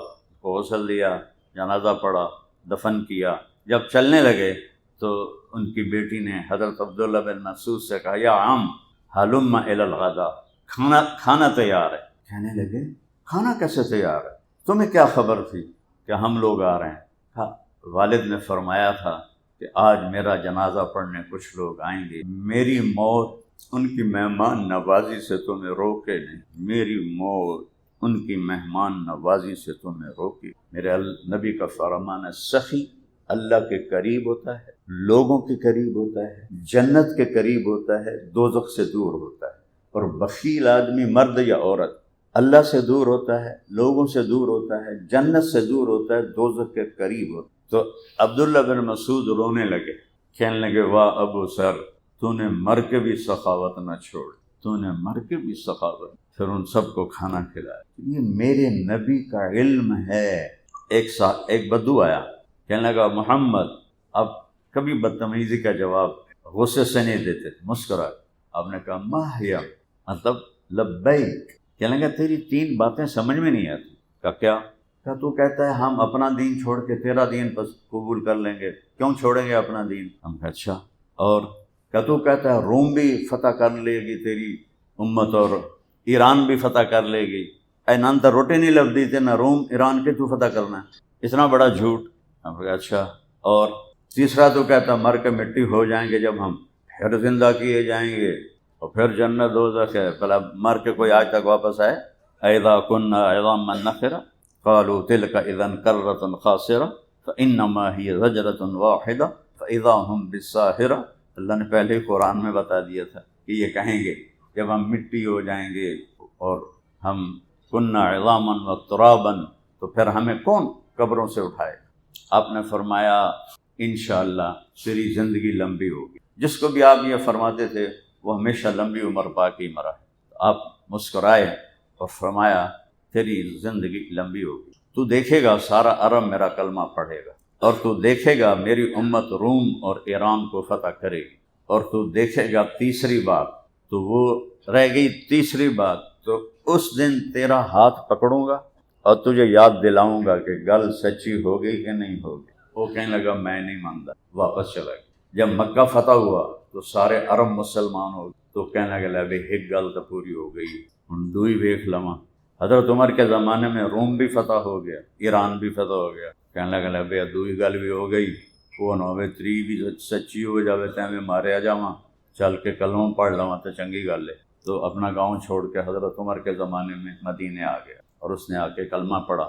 S1: غسل دیا، جنازہ پڑھا، دفن کیا۔ جب چلنے لگے تو ان کی بیٹی نے حضرت عبداللہ بن مسعود سے کہا یا عم ہلم الی الغداء، کھانا تیار ہے۔ کہنے لگے کھانا کیسے تیار ہے؟ تمہیں کیا خبر تھی کہ ہم لوگ آ رہے ہیں؟ کہا والد نے فرمایا تھا کہ آج میرا جنازہ پڑھنے کچھ لوگ آئیں گے، میری موت ان کی مہمان نوازی سے تمہیں روکے نہیں، میری موت ان کی مہمان نوازی سے تمہیں روکی۔ میرے نبی کا فرمان ہے سخی اللہ کے قریب ہوتا ہے، لوگوں کے قریب ہوتا ہے، جنت کے قریب ہوتا ہے، دوزخ سے دور ہوتا ہے۔ اور بخیل آدمی مرد یا عورت اللہ سے دور ہوتا ہے، لوگوں سے دور ہوتا ہے، جنت سے دور ہوتا ہے، دوزخ کے قریب ہوتا ہے۔ تو عبداللہ بن مسعود رونے لگے، کہنے لگے واہ ابو سر، تو نے مر کے بھی سخاوت نہ چھوڑ، تو نے مر کے بھی سخاوت۔ پھر ان سب کو کھانا کھلایا۔ یہ میرے نبی کا علم ہے۔ ایک بدو آیا، کہنے لگا محمد اب کبھی بدتمیزی کا جواب غصے سے نہیں دیتے، مسکرا۔ آپ نے کہا ماہیا، مطلب لبیک۔ کہنے لگا تیری 3 باتیں سمجھ میں نہیں آتی۔ کہا کیا؟ کہا تو کہتا ہے ہم اپنا دین چھوڑ کے تیرا دین قبول کر لیں گے، کیوں چھوڑیں گے اپنا دین؟ ہم کہا اچھا، اور کہا تو کہتا ہے روم بھی فتح کر لے گی تیری امت اور ایران بھی فتح کر لے گی، اے نان تا روٹی نہیں لب دی تھے نہ روم ایران کے تو فتح کرنا ہے، اتنا بڑا جھوٹ۔ ہم کہا اچھا، اور تیسرا تو کہتا مر کے مٹی ہو جائیں گے جب ہم، پھر زندہ کیے جائیں گے اور پھر جنت دوزخ ہے، بھلا مر کے کوئی آج تک واپس آئے؟ اذا كنا عظاما نخرة قالوا تلك اذا كرة خاسرة فانما هي زجرة واحدة فاذا هم بالساهرة۔ اللہ نے پہلے قرآن میں بتا دیا تھا کہ یہ کہیں گے جب ہم مٹی ہو جائیں گے اور ہم كنا عظاما وترابا تو پھر ہمیں کون قبروں سے اٹھائے؟ آپ نے فرمایا انشاءاللہ تیری زندگی لمبی ہوگی۔ جس کو بھی آپ یہ فرماتے تھے وہ ہمیشہ لمبی عمر پا کے مرا ہے۔ آپ مسکرائے اور فرمایا تیری زندگی لمبی ہوگی، تو دیکھے گا سارا عرب میرا کلمہ پڑھے گا، اور تو دیکھے گا میری امت روم اور ایران کو فتح کرے گی، اور تو دیکھے گا تیسری بات، تو وہ رہ گئی تیسری بات، تو اس دن تیرا ہاتھ پکڑوں گا اور تجھے یاد دلاؤں گا کہ گل سچی ہو گئی کہ نہیں ہوگی۔ وہ کہنے لگا میں نہیں مانتا، واپس چلا گیا۔ جب مکہ فتح ہوا تو سارے عرب مسلمان ہو گئے، تو کہنے لگا بھائی ایک گل تو پوری ہو گئی، ہن دوئی ویکھ لواں۔ حضرت عمر کے زمانے میں روم بھی فتح ہو گیا، ایران بھی فتح ہو گیا، کہنے لگا بھائی دوئی گل بھی ہو گئی، وہ نہ ہوئے تری بھی سچی ہو جاوے تے میں ماریا جاواں، چل کے کلمہ پڑھ لواں تو چنگی گل ہے۔ تو اپنا گاؤں چھوڑ کے حضرت عمر کے زمانے میں مدینے آ گیا اور اس نے آ کے کلمہ پڑھا۔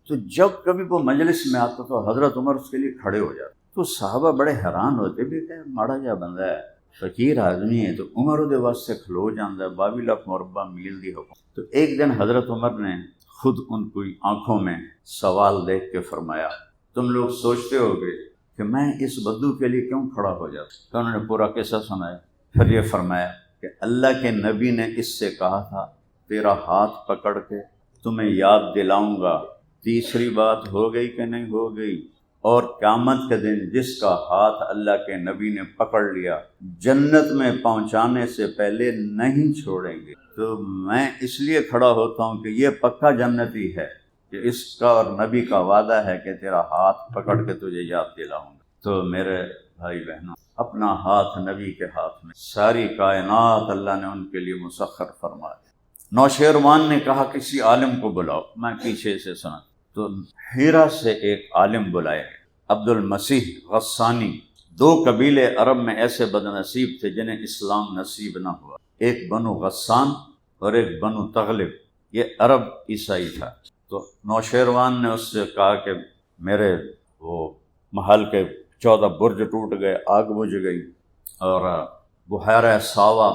S1: تو جب کبھی وہ مجلس میں آتا تو حضرت عمر اس کے لیے کھڑے ہو جاتے، تو صحابہ بڑے حیران ہوتے بھی کہ ماڑا جا بندہ ہے، فقیر آدمی ہے، تو عمر دے واسطے کھلو جاندہ ہے، 22 لاکھ مربع میل دی حکم۔ تو ایک دن حضرت عمر نے خود ان کی آنکھوں میں سوال دیکھ کے فرمایا تم لوگ سوچتے ہوگے کہ میں اس بدو کے لیے کیوں کھڑا ہو جاتا؟ تو انہوں نے پورا قصہ سنایا، پھر یہ فرمایا کہ اللہ کے نبی نے اس سے کہا تھا تیرا ہاتھ پکڑ کے تمہیں یاد دلاؤں گا، تیسری بات ہو گئی کہ نہیں ہو گئی؟ اور قیامت کے دن جس کا ہاتھ اللہ کے نبی نے پکڑ لیا جنت میں پہنچانے سے پہلے نہیں چھوڑیں گے۔ تو میں اس لیے کھڑا ہوتا ہوں کہ یہ پکا جنتی ہے کہ اس کا اور نبی کا وعدہ ہے کہ تیرا ہاتھ پکڑ کے تجھے یاد دلاؤں گا۔ تو میرے بھائی بہنوں، اپنا ہاتھ نبی کے ہاتھ میں، ساری کائنات اللہ نے ان کے لیے مسخر فرما دی۔ نوشیروان نے کہا کسی عالم کو بلاؤ، میں پیچھے سے سنا، تو ہیرا سے ایک عالم بلائے، عبد المسیح غسانی۔ 2 قبیلے عرب میں ایسے بد نصیب تھے جنہیں اسلام نصیب نہ ہوا، ایک بنو غسان اور ایک بنو تغلب، یہ عرب عیسائی تھا۔ تو نوشیروان نے اس سے کہا کہ میرے وہ محل کے 14 برج ٹوٹ گئے، آگ بجھ گئی، اور بحیرہ ساوا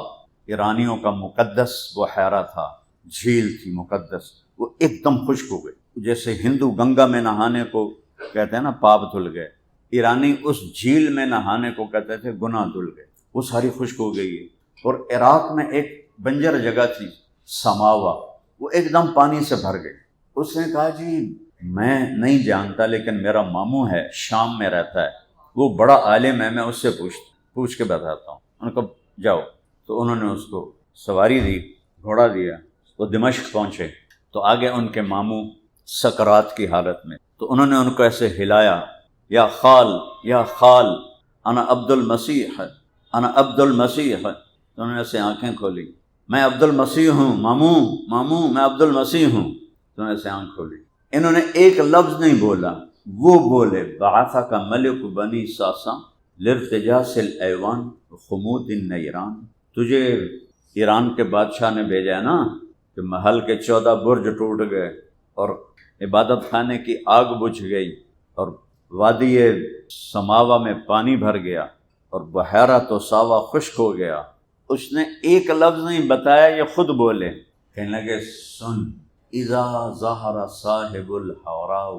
S1: ایرانیوں کا مقدس بحیرہ تھا، جھیل تھی مقدس، وہ ایک دم خشک ہو گئی، جیسے ہندو گنگا میں نہانے کو کہتے ہیں نا پاپ دھل گئے، ایرانی اس جھیل میں نہانے کو کہتے تھے گناہ دھل گئے، وہ ساری خشک ہو گئی ہے۔ اور عراق میں ایک بنجر جگہ تھی سماوا، وہ ایک دم پانی سے بھر گئی۔ اس نے کہا جی میں نہیں جانتا لیکن میرا ماموں ہے شام میں رہتا ہے، وہ بڑا عالم ہے، میں اس سے پوچھ کے بتاتا ہوں۔ ان کو جاؤ، تو انہوں نے اس کو سواری دی، گھوڑا دیا، وہ دمشق پہنچے تو آگے ان کے ماموں سکرات کی حالت میں، تو انہوں نے ان کو ایسے ہلایا، یا خال یا خال انا عبد المسیح، انا عبد المسیح، تو انہوں نے ایسے آنکھیں کھولی، میں عبد المسیح ہوں، ماموں میں عبد المسیح ہوں، تو انہوں نے ایسے آنکھ کھولی۔ انہوں نے ایک لفظ نہیں بولا، وہ بولے بعثک ملک بنی ساسا لارتجاس الایوان خمود النیران، تجھے ایران کے بادشاہ نے بھیجا ہے نا کہ محل کے 14 برج ٹوٹ گئے اور عبادت خانے کی آگ بجھ گئی اور وادی سماوا میں پانی بھر گیا اور بحیرہ تو ساوا خشک ہو گیا۔ اس نے ایک لفظ نہیں بتایا، یہ خود بولے، کہنے لگے سن اذا ظہر صاحب الحوراء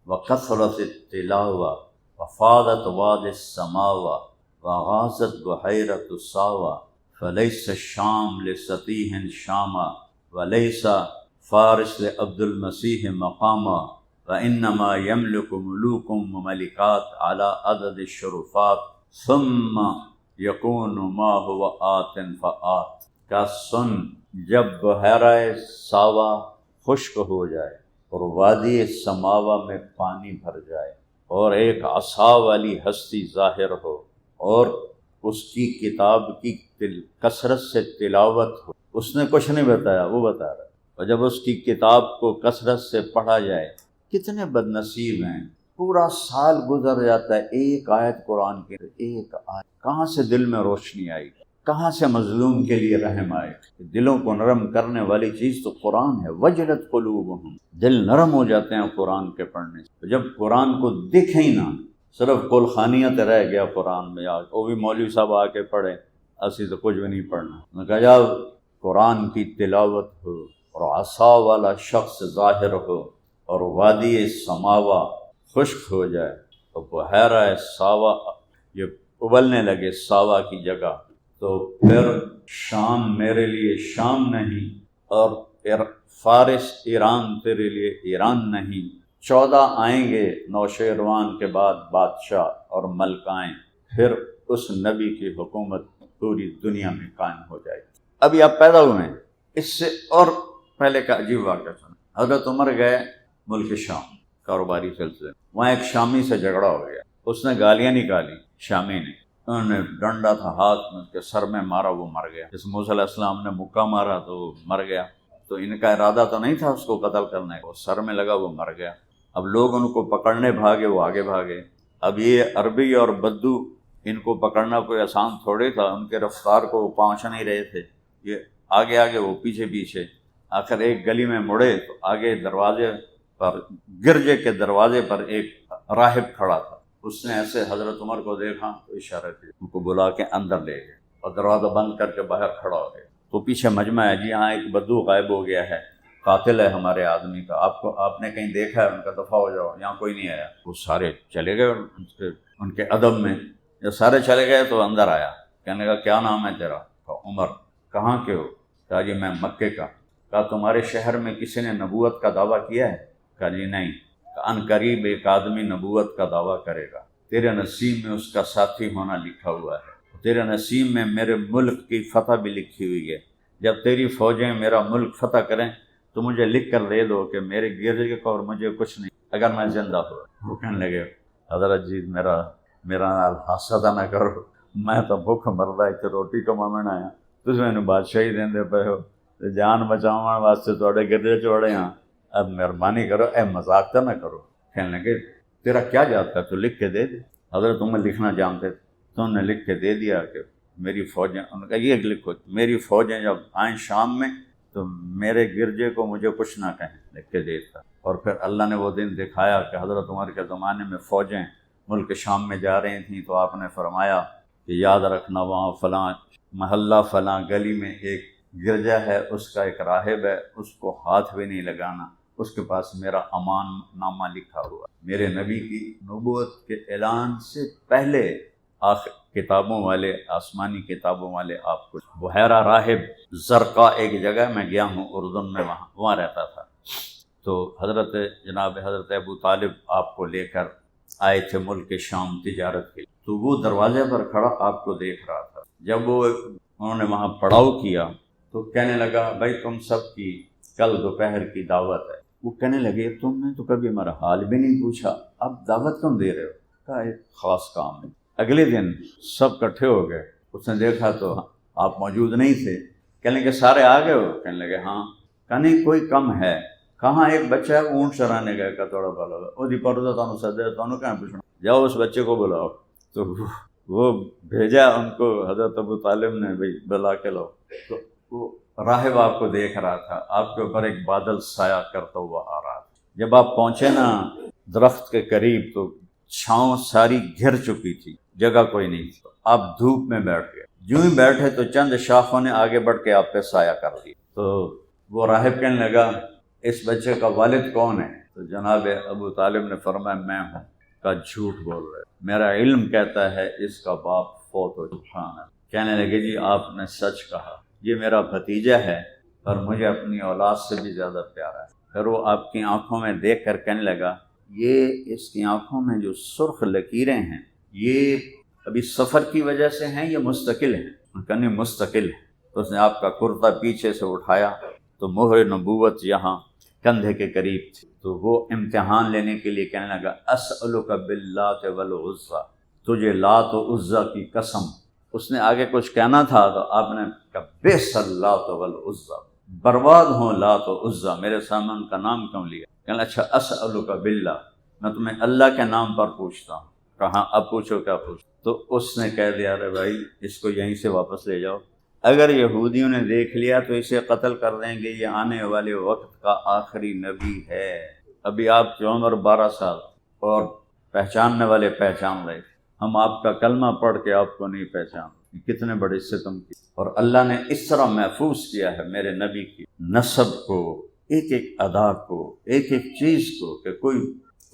S1: وکثرت التلاوہ وفاضت واد السماوہ وغاصت بحیرۃ الساوہ فلیس الشام لسطیح شاما ولیس فارس لعبد المسیح مقاما وانما یملک ملوکم وملکات علی عدد الشرفات ثم یکون ما هو آت فآت۔ کا سن جب بحیرہ ساوا خشک ہو جائے اور وادی سماوا میں پانی بھر جائے اور ایک عصا والی ہستی ظاہر ہو اور اس کی کتاب کی کثرت سے تلاوت ہو، اس نے کچھ نہیں بتایا، وہ بتا رہا ہے، اور جب اس کی کتاب کو کثرت سے پڑھا جائے، کتنے بد نصیب ہیں، پورا سال گزر جاتا ہے ایک آیت قرآن کی، ایک آیت، کہاں سے دل میں روشنی آئی، کہاں سے مظلوم کے لیے رحم آئے۔ دلوں کو نرم کرنے والی چیز تو قرآن ہے، وجلت قلوبہم، دل نرم ہو جاتے ہیں قرآن کے پڑھنے سے۔ جب قرآن کو دیکھیں ہی نہ، صرف قلخانیت رہ گیا قرآن میں، وہ بھی مولوی صاحب آ کے پڑھے، اسی تو کچھ بھی نہیں پڑھنا۔ میں کہا جب قرآن کی تلاوت ہو اور عصا والا شخص ظاہر ہو اور وادی سماوا خشک ہو جائے تو بحیرہ ساوا یہ ابلنے لگے ساوا کی جگہ، تو پھر شام میرے لیے شام نہیں اور فارس ایران تیرے لیے ایران نہیں، 14 آئیں گے نوشیروان کے بعد بادشاہ اور ملکائیں، پھر اس نبی کی حکومت پوری دنیا میں قائم ہو جائے گی۔ ابھی آپ پیدا ہوئے ہیں، اس سے اور پہلے کا عجیب واقعہ سنا۔ حضرت عمر گئے ملک شام کاروباری سلسلے، وہاں ایک شامی سے جھگڑا ہو گیا، اس نے گالیاں نکالی شامی نے، انہوں نے ڈنڈا تھا ہاتھ میں، اس کے سر میں مارا، وہ مر گیا۔ جس موسیٰ علیہ السلام نے مکہ مارا تو وہ مر گیا، تو ان کا ارادہ تو نہیں تھا اس کو قتل کرنے کا، وہ سر میں لگا، وہ مر گیا۔ اب لوگ ان کو پکڑنے بھاگے، وہ آگے بھاگے۔ اب یہ عربی اور بدو، ان کو پکڑنا کوئی آسان تھوڑے تھا، ان کے رفتار کو وہ پہنچ نہیں رہے تھے، یہ آگے آگے وہ پیچھے پیچھے۔ آخر ایک گلی میں مڑے تو آگے دروازے پر، گرجے کے دروازے پر ایک راہب کھڑا تھا، اس نے ایسے حضرت عمر کو دیکھا تو اشارہ کیا، ان کو بلا کے اندر لے گئے اور دروازہ بند کر کے باہر کھڑا ہو گئے۔ تو پیچھے مجمع ہے، جی ہاں ایک بدو غائب ہو گیا ہے، قاتل ہے ہمارے آدمی کا، آپ نے کہیں دیکھا ہے؟ ان کا دفاع ہو جاؤ، یہاں کوئی نہیں آیا۔ وہ سارے چلے گئے ان کے ادب میں، جب سارے چلے گئے تو اندر آیا، کہنے لگا کیا نام ہے تیرا؟ کہا عمر۔ کہاں کے ہو؟ کہا جی میں مکے کا۔ کہا تمہارے شہر میں کسی نے نبوت کا دعویٰ کیا ہے؟ کہا جی نہیں۔ ان قریب ایک آدمی نبوت کا دعویٰ کرے گا، تیرے نصیب میں اس کا ساتھی ہونا لکھا ہوا ہے، تیرے نصیب میں میرے ملک کی فتح بھی لکھی ہوئی ہے، جب تیری فوجیں میرا ملک فتح کریں تو مجھے لکھ کر دے دو کہ میرے گرجے کو اور مجھے کچھ نہیں، اگر میں زندہ ہوں۔ وہ کہنے لگے حضرت جی میرا نال حسد نہ کرو، میں تو بھوک مردا اتنے روٹی کماون آیا، تسی مینوں بادشاہی دیندے پئے ہو، جان بچاؤن واسطے تواڈے گرجے چوڑے ہاں، اب مہربانی کرو، اے مذاق تو نہ کرو۔ کہنے لگے تیرا کیا جاتا ہے، تو لکھ کے دے دے۔ حضرت عمر لکھنا جانتے تھے تو انہوں نے لکھ کے دے دیا کہ میری فوجیں، انہوں نے کہا یہ لکھو، میری فوجیں جب آئیں شام میں تو میرے گرجے کو مجھے کچھ نہ کہیں، لکھ کے دیتا۔ اور پھر اللہ نے وہ دن دکھایا کہ حضرت عمر کے زمانے میں فوجیں ملک شام میں جا رہی تھیں تو آپ نے فرمایا کہ یاد رکھنا وہاں فلاں محلہ فلاں گلی میں ایک گرجا ہے، اس کا ایک راہب ہے، اس کو ہاتھ بھی نہیں لگانا، اس کے پاس میرا امان نامہ لکھا ہوا۔ میرے نبی کی نبوت کے اعلان سے پہلے آخر کتابوں والے، آسمانی کتابوں والے آپ کو، بحیرہ راہب زرقا ایک جگہ میں گیا ہوں اردن میں، وہاں رہتا تھا، تو جناب حضرت ابو طالب آپ کو لے کر آئے تھے ملک شام تجارت کے لیے، تو وہ دروازے پر کھڑا آپ کو دیکھ رہا تھا۔ جب انہوں نے وہاں پڑاؤ کیا تو کہنے لگا بھائی تم سب کی کل دوپہر کی دعوت ہے۔ وہ کہنے لگے تم نے تو کبھی ہمارا حال بھی نہیں پوچھا، اب دعوت کیوں دے رہے ہو؟ کہا ایک خاص کام ہے۔ اگلے دن سب کٹھے ہو گئے، اس نے دیکھا تو آپ موجود نہیں تھے، کہنے لگے سارے آ گئے ہو؟ کہنے لگے ہاں۔ کہا نہیں کوئی کم ہے؟ کہاں ایک بچہ ہے اونٹ چرانے گئے کا تھوڑا بالا وہ دی پڑھتا تھانوں سدے تھانوں کہاں پوچھنا، جاؤ اس بچے کو بلاؤ۔ تو وہ بھیجا ان کو، حضرت ابو طالب نے بھائی بلا کے لاؤ، تو وہ راہب آپ کو دیکھ رہا تھا، آپ کے اوپر ایک بادل سایہ کرتا ہوا آ رہا تھا۔ جب آپ پہنچے نا درخت کے قریب تو چھاؤں ساری گھر چکی تھی، جگہ کوئی نہیں تھی، آپ دھوپ میں بیٹھ گئے۔ جو ہی بیٹھے تو چند شاخوں نے آگے بڑھ کے آپ پہ سایہ کر دیا۔ تو وہ راہب کہنے لگا اس بچے کا والد کون ہے؟ تو جناب ابو طالب نے فرمایا میں ہوں۔ کا جھوٹ بول رہے، میرا علم کہتا ہے اس کا باپ فوت ہو چکا ہے۔ کہنے لگے جی آپ نے سچ کہا، یہ میرا بھتیجا ہے اور مجھے اپنی اولاد سے بھی زیادہ پیارا ہے۔ پھر وہ آپ کی آنکھوں میں دیکھ کر کہنے لگا یہ اس کی آنکھوں میں جو سرخ لکیریں ہیں یہ ابھی سفر کی وجہ سے ہیں یا مستقل ہیں؟ کہنے مستقل ہے۔ تو اس نے آپ کا کرتا پیچھے سے اٹھایا تو مہر نبوت یہاں کندھے کے قریب تھی۔ تو وہ امتحان لینے کے لیے کہنے لگا اسألک باللات والعزیٰ، تجھے لات و عزیٰ کی قسم۔ اس نے آگے کچھ کہنا تھا تو آپ نے کہا بئس اللات والعزیٰ، برباد ہوں لات و عزیٰ، میرے سامنے ان کا نام کیوں لیا؟ کہنا اچھا اسألک باللہ، میں تمہیں اللہ کے نام پر پوچھتا ہوں۔ کہاں اب پوچھو کیا پوچھو؟ تو اس نے کہہ دیا ارے بھائی اس کو یہیں سے واپس لے جاؤ، اگر یہودیوں نے دیکھ لیا تو اسے قتل کر دیں گے، یہ آنے والے وقت کا آخری نبی ہے۔ ابھی آپ کی عمر 12 سال اور پہچاننے والے پہچان رہے، ہم آپ کا کلمہ پڑھ کے آپ کو نہیں پہچان، کتنے بڑے ستم کی۔ اور اللہ نے اس طرح محفوظ کیا ہے میرے نبی کی نسب کو، ایک ایک ادا کو، ایک ایک چیز کو، کہ کوئی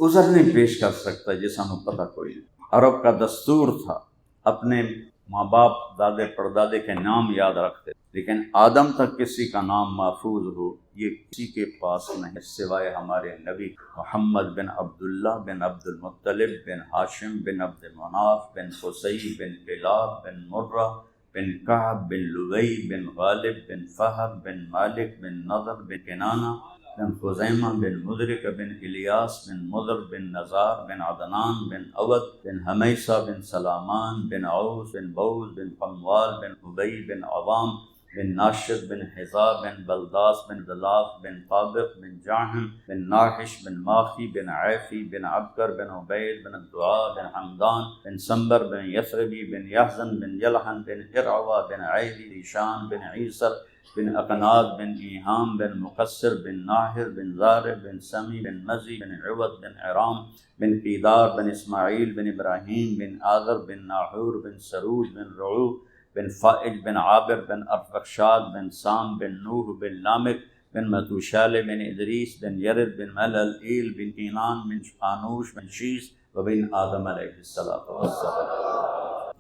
S1: عذر نہیں پیش کر سکتا جسے ہمیں پتہ کوئی نہیں۔ عرب کا دستور تھا اپنے ماں باپ دادے پردادے کے نام یاد رکھتے، لیکن آدم تک کسی کا نام محفوظ ہو یہ کسی کے پاس نہیں سوائے ہمارے نبی محمد بن عبداللہ بن عبد المطلب بن ہاشم بن عبد مناف بن قصی بن کلاب بن مرہ بن کعب بن لؤی بن غالب بن فہر بن مالک بن نضر بن کنانہ بن خزیمہ بن مدرک بن الیاس بن مضر بن نزار بن عدنان بن عود بن حمیسہ بن سلامان بن عوس بن بوز بن قموال بن عبی بن عوام بن ناشد بن حذا بن بلداس بن ذلاف بن طابق بن جاہم بن ناحش بن ماخی بن عیفی بن عبکر بن عبید بن الدعاء بن حمدان بن سنبر بن یثربی بن یحزن بن یلحن بن ارعوہ بن عیدی ریشان بن عیسر بن اقناد بن ایہام بن مقصر بن ناہر بن زارب بن سمی بن مزی بن عوض بن عرام بن قیدار بن اسماعیل بن ابراہیم بن آذر بن ناحور بن سروج بن رعو بن فائج بن عابر بن ارفخشاد بن سام بن نوح بن لامک بن متوشال بن ادریس بن یرد بن ملعیل بن کینان بن آنوش بن شیس و بن آدم علیہ السلام۔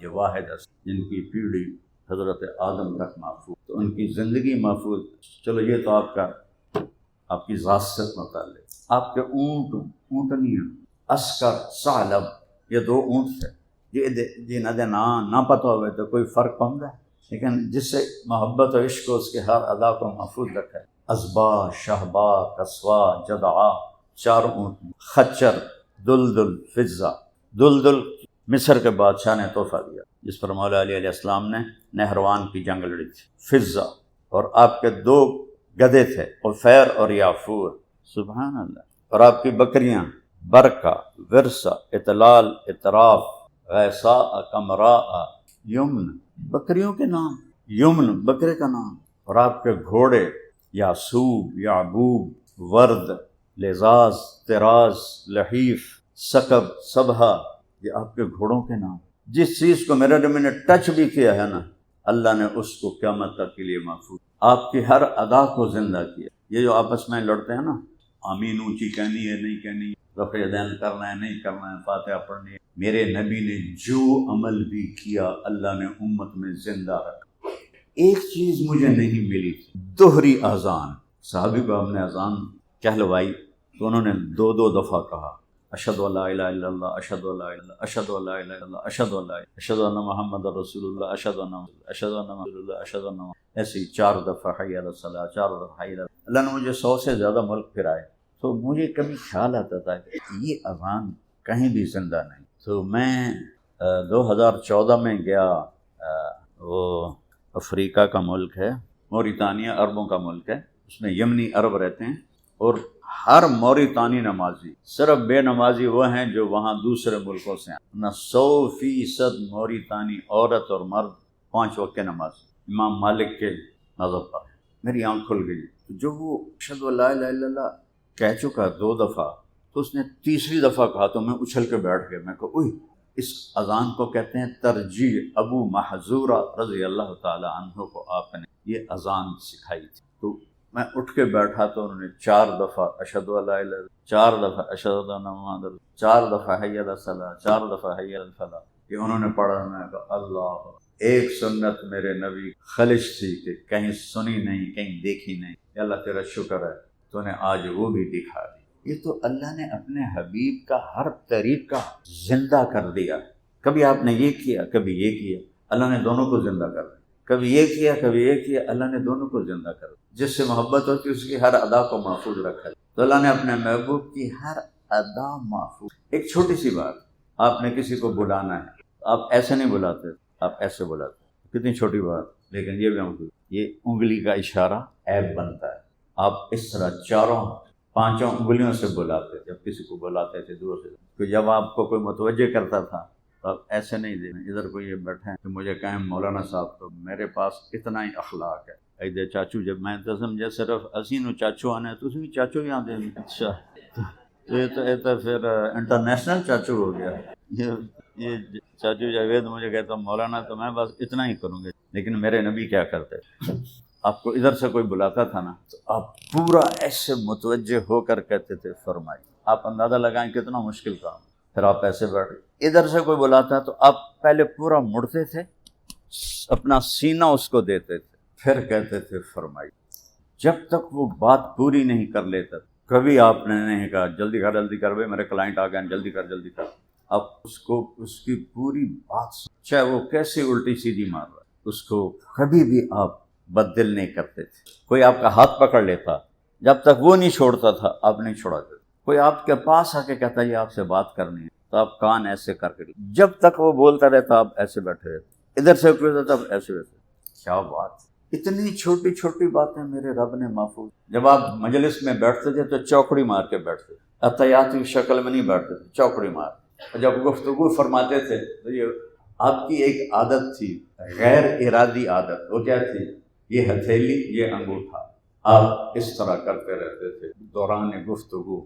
S1: یہ واحد ہے جن کی پیڑھی حضرت آدم تک محفوظ، تو ان کی زندگی محفوظ۔ چلو یہ تو آپ کی ذات سے متعلق۔ آپ کے اونٹنیاں عسکر ثعلب، یہ 2 اونٹ تھے جنہاں دے نہ پتہ ہوئے تو کوئی فرق پڑتا ہے، لیکن جس سے محبت و عشق اس کے ہر ادا کو محفوظ رکھا ہے۔ ازبا، شہبا، قصوا، جدعا، 4 اونٹ۔ خچر، دلدل، فضہ۔ دلدل مصر کے بادشاہ نے تحفہ دیا جس پر مولا علی علیہ السلام نے نہروان کی جنگ لڑی تھی۔ فضہ، اور آپ کے 2 گدھے تھے عفیر اور یافور، سبحان اللہ۔ اور آپ کی بکریاں برکہ، ورثہ، اطلال، اطراف، غیثاء، کمراء، یمن، بکریوں کے نام، یمن بکرے کا نام۔ اور آپ کے گھوڑے یاسوب، یعبوب، ورد، لزاز، تراز، لحیف، سکب، سبہا، یہ آپ کے گھوڑوں کے نام۔ جس چیز کو میرے نبی نے ٹچ بھی کیا ہے نا، اللہ نے اس کو قیامت تک کے لیے محفوظ، آپ کی ہر ادا کو زندہ کیا۔ یہ جو آپس میں لڑتے ہیں نا، آمین اونچی کہنی ہے نہیں کہنی، رفع دین کرنا ہے نہیں کرنا ہے، فاتحہ پڑھنی ہے، میرے نبی نے جو عمل بھی کیا اللہ نے امت میں زندہ رکھا۔ ایک چیز مجھے نہیں ملی تھی، دوہری اذان۔ صحابی کو ہم نے اذان کہلوائی تو انہوں نے 2 دفعہ کہا اشہد ان لا الہ الا اللہ، اشہد ان لا الہ الا اللہ، اشہد ان لا الہ الا اللہ، اشہد ان لا الہ، اشہد ان محمد رسول اللہ، اشہد ان رسول اللہ، اشہد ان، ایسی 4 دفعہ حی علی الصلاۃ، 4 دفعہ حی علی۔ اللہ نے مجھے 100 سے زیادہ ملک پھرائے، تو مجھے کبھی خیال آتا تھا کہ یہ اذان کہیں بھی زندہ نہیں۔ تو میں 2014 میں گیا، وہ افریقہ کا ملک ہے موریتانیہ، عربوں کا ملک ہے، اس میں یمنی عرب رہتے ہیں، اور ہر موریتانی نمازی، صرف بے نمازی وہ ہیں جو وہاں دوسرے ملکوں سے ہیں، نہ 100% موریتانی عورت اور مرد 5 وقت کے نماز۔ امام مالک کے نظر پر میری آنکھ کھل گئی. جو وہ اشہد ان لا الہ الا اللہ کہہ چکا 2 دفعہ، تو اس نے تیسری دفعہ کہا تو میں اچھل کے بیٹھ گیا. میں کہا اوہ، اس اذان کو کہتے ہیں ترجیع. ابو محذورہ رضی اللہ تعالی عنہ کو آپ نے یہ اذان سکھائی تھی. تو میں اٹھ کے بیٹھا تو انہوں نے 4 دفعہ اشہد ان لا الہ الا اللہ، 4 دفعہ اشہد ان محمد رسول اللہ، 4 دفعہ حی علی الصلاۃ، 4 دفعہ حی علی الفلاح. یہ انہوں نے پڑھا. میں کہا اللہ، ایک سنت میرے نبی خلش تھی کہ کہیں سنی نہیں، کہیں دیکھی نہیں. یا اللہ تیرا شکر ہے تو نے آج وہ بھی دکھا دی. یہ تو اللہ نے اپنے حبیب کا ہر طریقہ زندہ کر دیا. کبھی آپ نے یہ کیا، کبھی یہ کیا، اللہ نے دونوں کو زندہ کر دیا. کبھی یہ کیا، کبھی یہ کیا، اللہ نے دونوں کو زندہ کر دیا. جس سے محبت ہوتی ہے اس کی ہر ادا کو محفوظ رکھا ہے. تو اللہ نے اپنے محبوب کی ہر ادا محفوظ. ایک چھوٹی سی بات، آپ نے کسی کو بلانا ہے، آپ ایسے نہیں بلاتے، آپ ایسے بلاتے. کتنی چھوٹی بات، لیکن یہ بھی محفوظ. یہ انگلی کا اشارہ عیب بنتا ہے. آپ اس طرح 4-5 انگلیوں سے بلاتے. جب کسی کو بلاتے تھے دور سے، تو جب آپ کو کوئی متوجہ کرتا تھا تو آپ ایسے نہیں دیں. ادھر کوئی یہ بیٹھے ہیں کہ مجھے کہیں مولانا صاحب تو میرے پاس اتنا ہی اخلاق ہے. ایدے چاچو جب میں تو سمجھے صرف اسینو چاچو آنے تو اسی چاچو ہی آتے ہیں. اچھا، تو یہ تو پھر انٹرنیشنل چاچو ہو گیا. یہ چاچو جاوید مجھے کہتا مولانا تو میں بس اتنا ہی کروں گے. لیکن میرے نبی کیا کرتے، آپ کو ادھر سے کوئی بلاتا تھا نا تو آپ پورا ایسے متوجہ ہو کر کہتے تھے فرمائی. آپ اندازہ لگائیں کتنا مشکل کام. پھر آپ ایسے بیٹھ، ادھر سے کوئی بلاتا تو آپ پہلے پورا مڑتے تھے، اپنا سینہ اس کو دیتے تھے، پھر کہتے تھے فرمائی. جب تک وہ بات پوری نہیں کر لیتا کبھی آپ نے نہیں کہا جلدی کر بھائی میرے کلائنٹ آ گئے، جلدی کر. آپ اس کو اس کی پوری بات چاہے وہ کیسے الٹی سیدھی مار رہا ہے، اس کو کبھی بھی آپ بد دل نہیں کرتے تھے. کوئی آپ کا ہاتھ پکڑ لیتا، جب تک وہ نہیں چھوڑتا تھا آپ نہیں چھوڑاتے. کوئی آپ کے پاس آ کے کہتا یہ آپ سے بات کرنی ہے تو آپ کان ایسے کر کے، جب تک وہ بولتا رہتا آپ ایسے بیٹھے رہتے. ادھر سے کوئی ہوتا تب ایسے بیٹھے. کیا بات، اتنی چھوٹی چھوٹی باتیں میرے رب نے محفوظ. جب آپ مجلس میں بیٹھتے تھے تو چوکڑی مار کے بیٹھتے، اتحیاتی شکل میں نہیں بیٹھتے تھے، چوکڑی مار. جب گفتگو فرماتے تھے تو یہ آپ کی ایک عادت تھی، غیر ارادی عادت. وہ کیا تھی؟ یہ ہتھیلی، یہ انگوٹھا آپ اس طرح کرتے رہتے تھے دوران گفتگو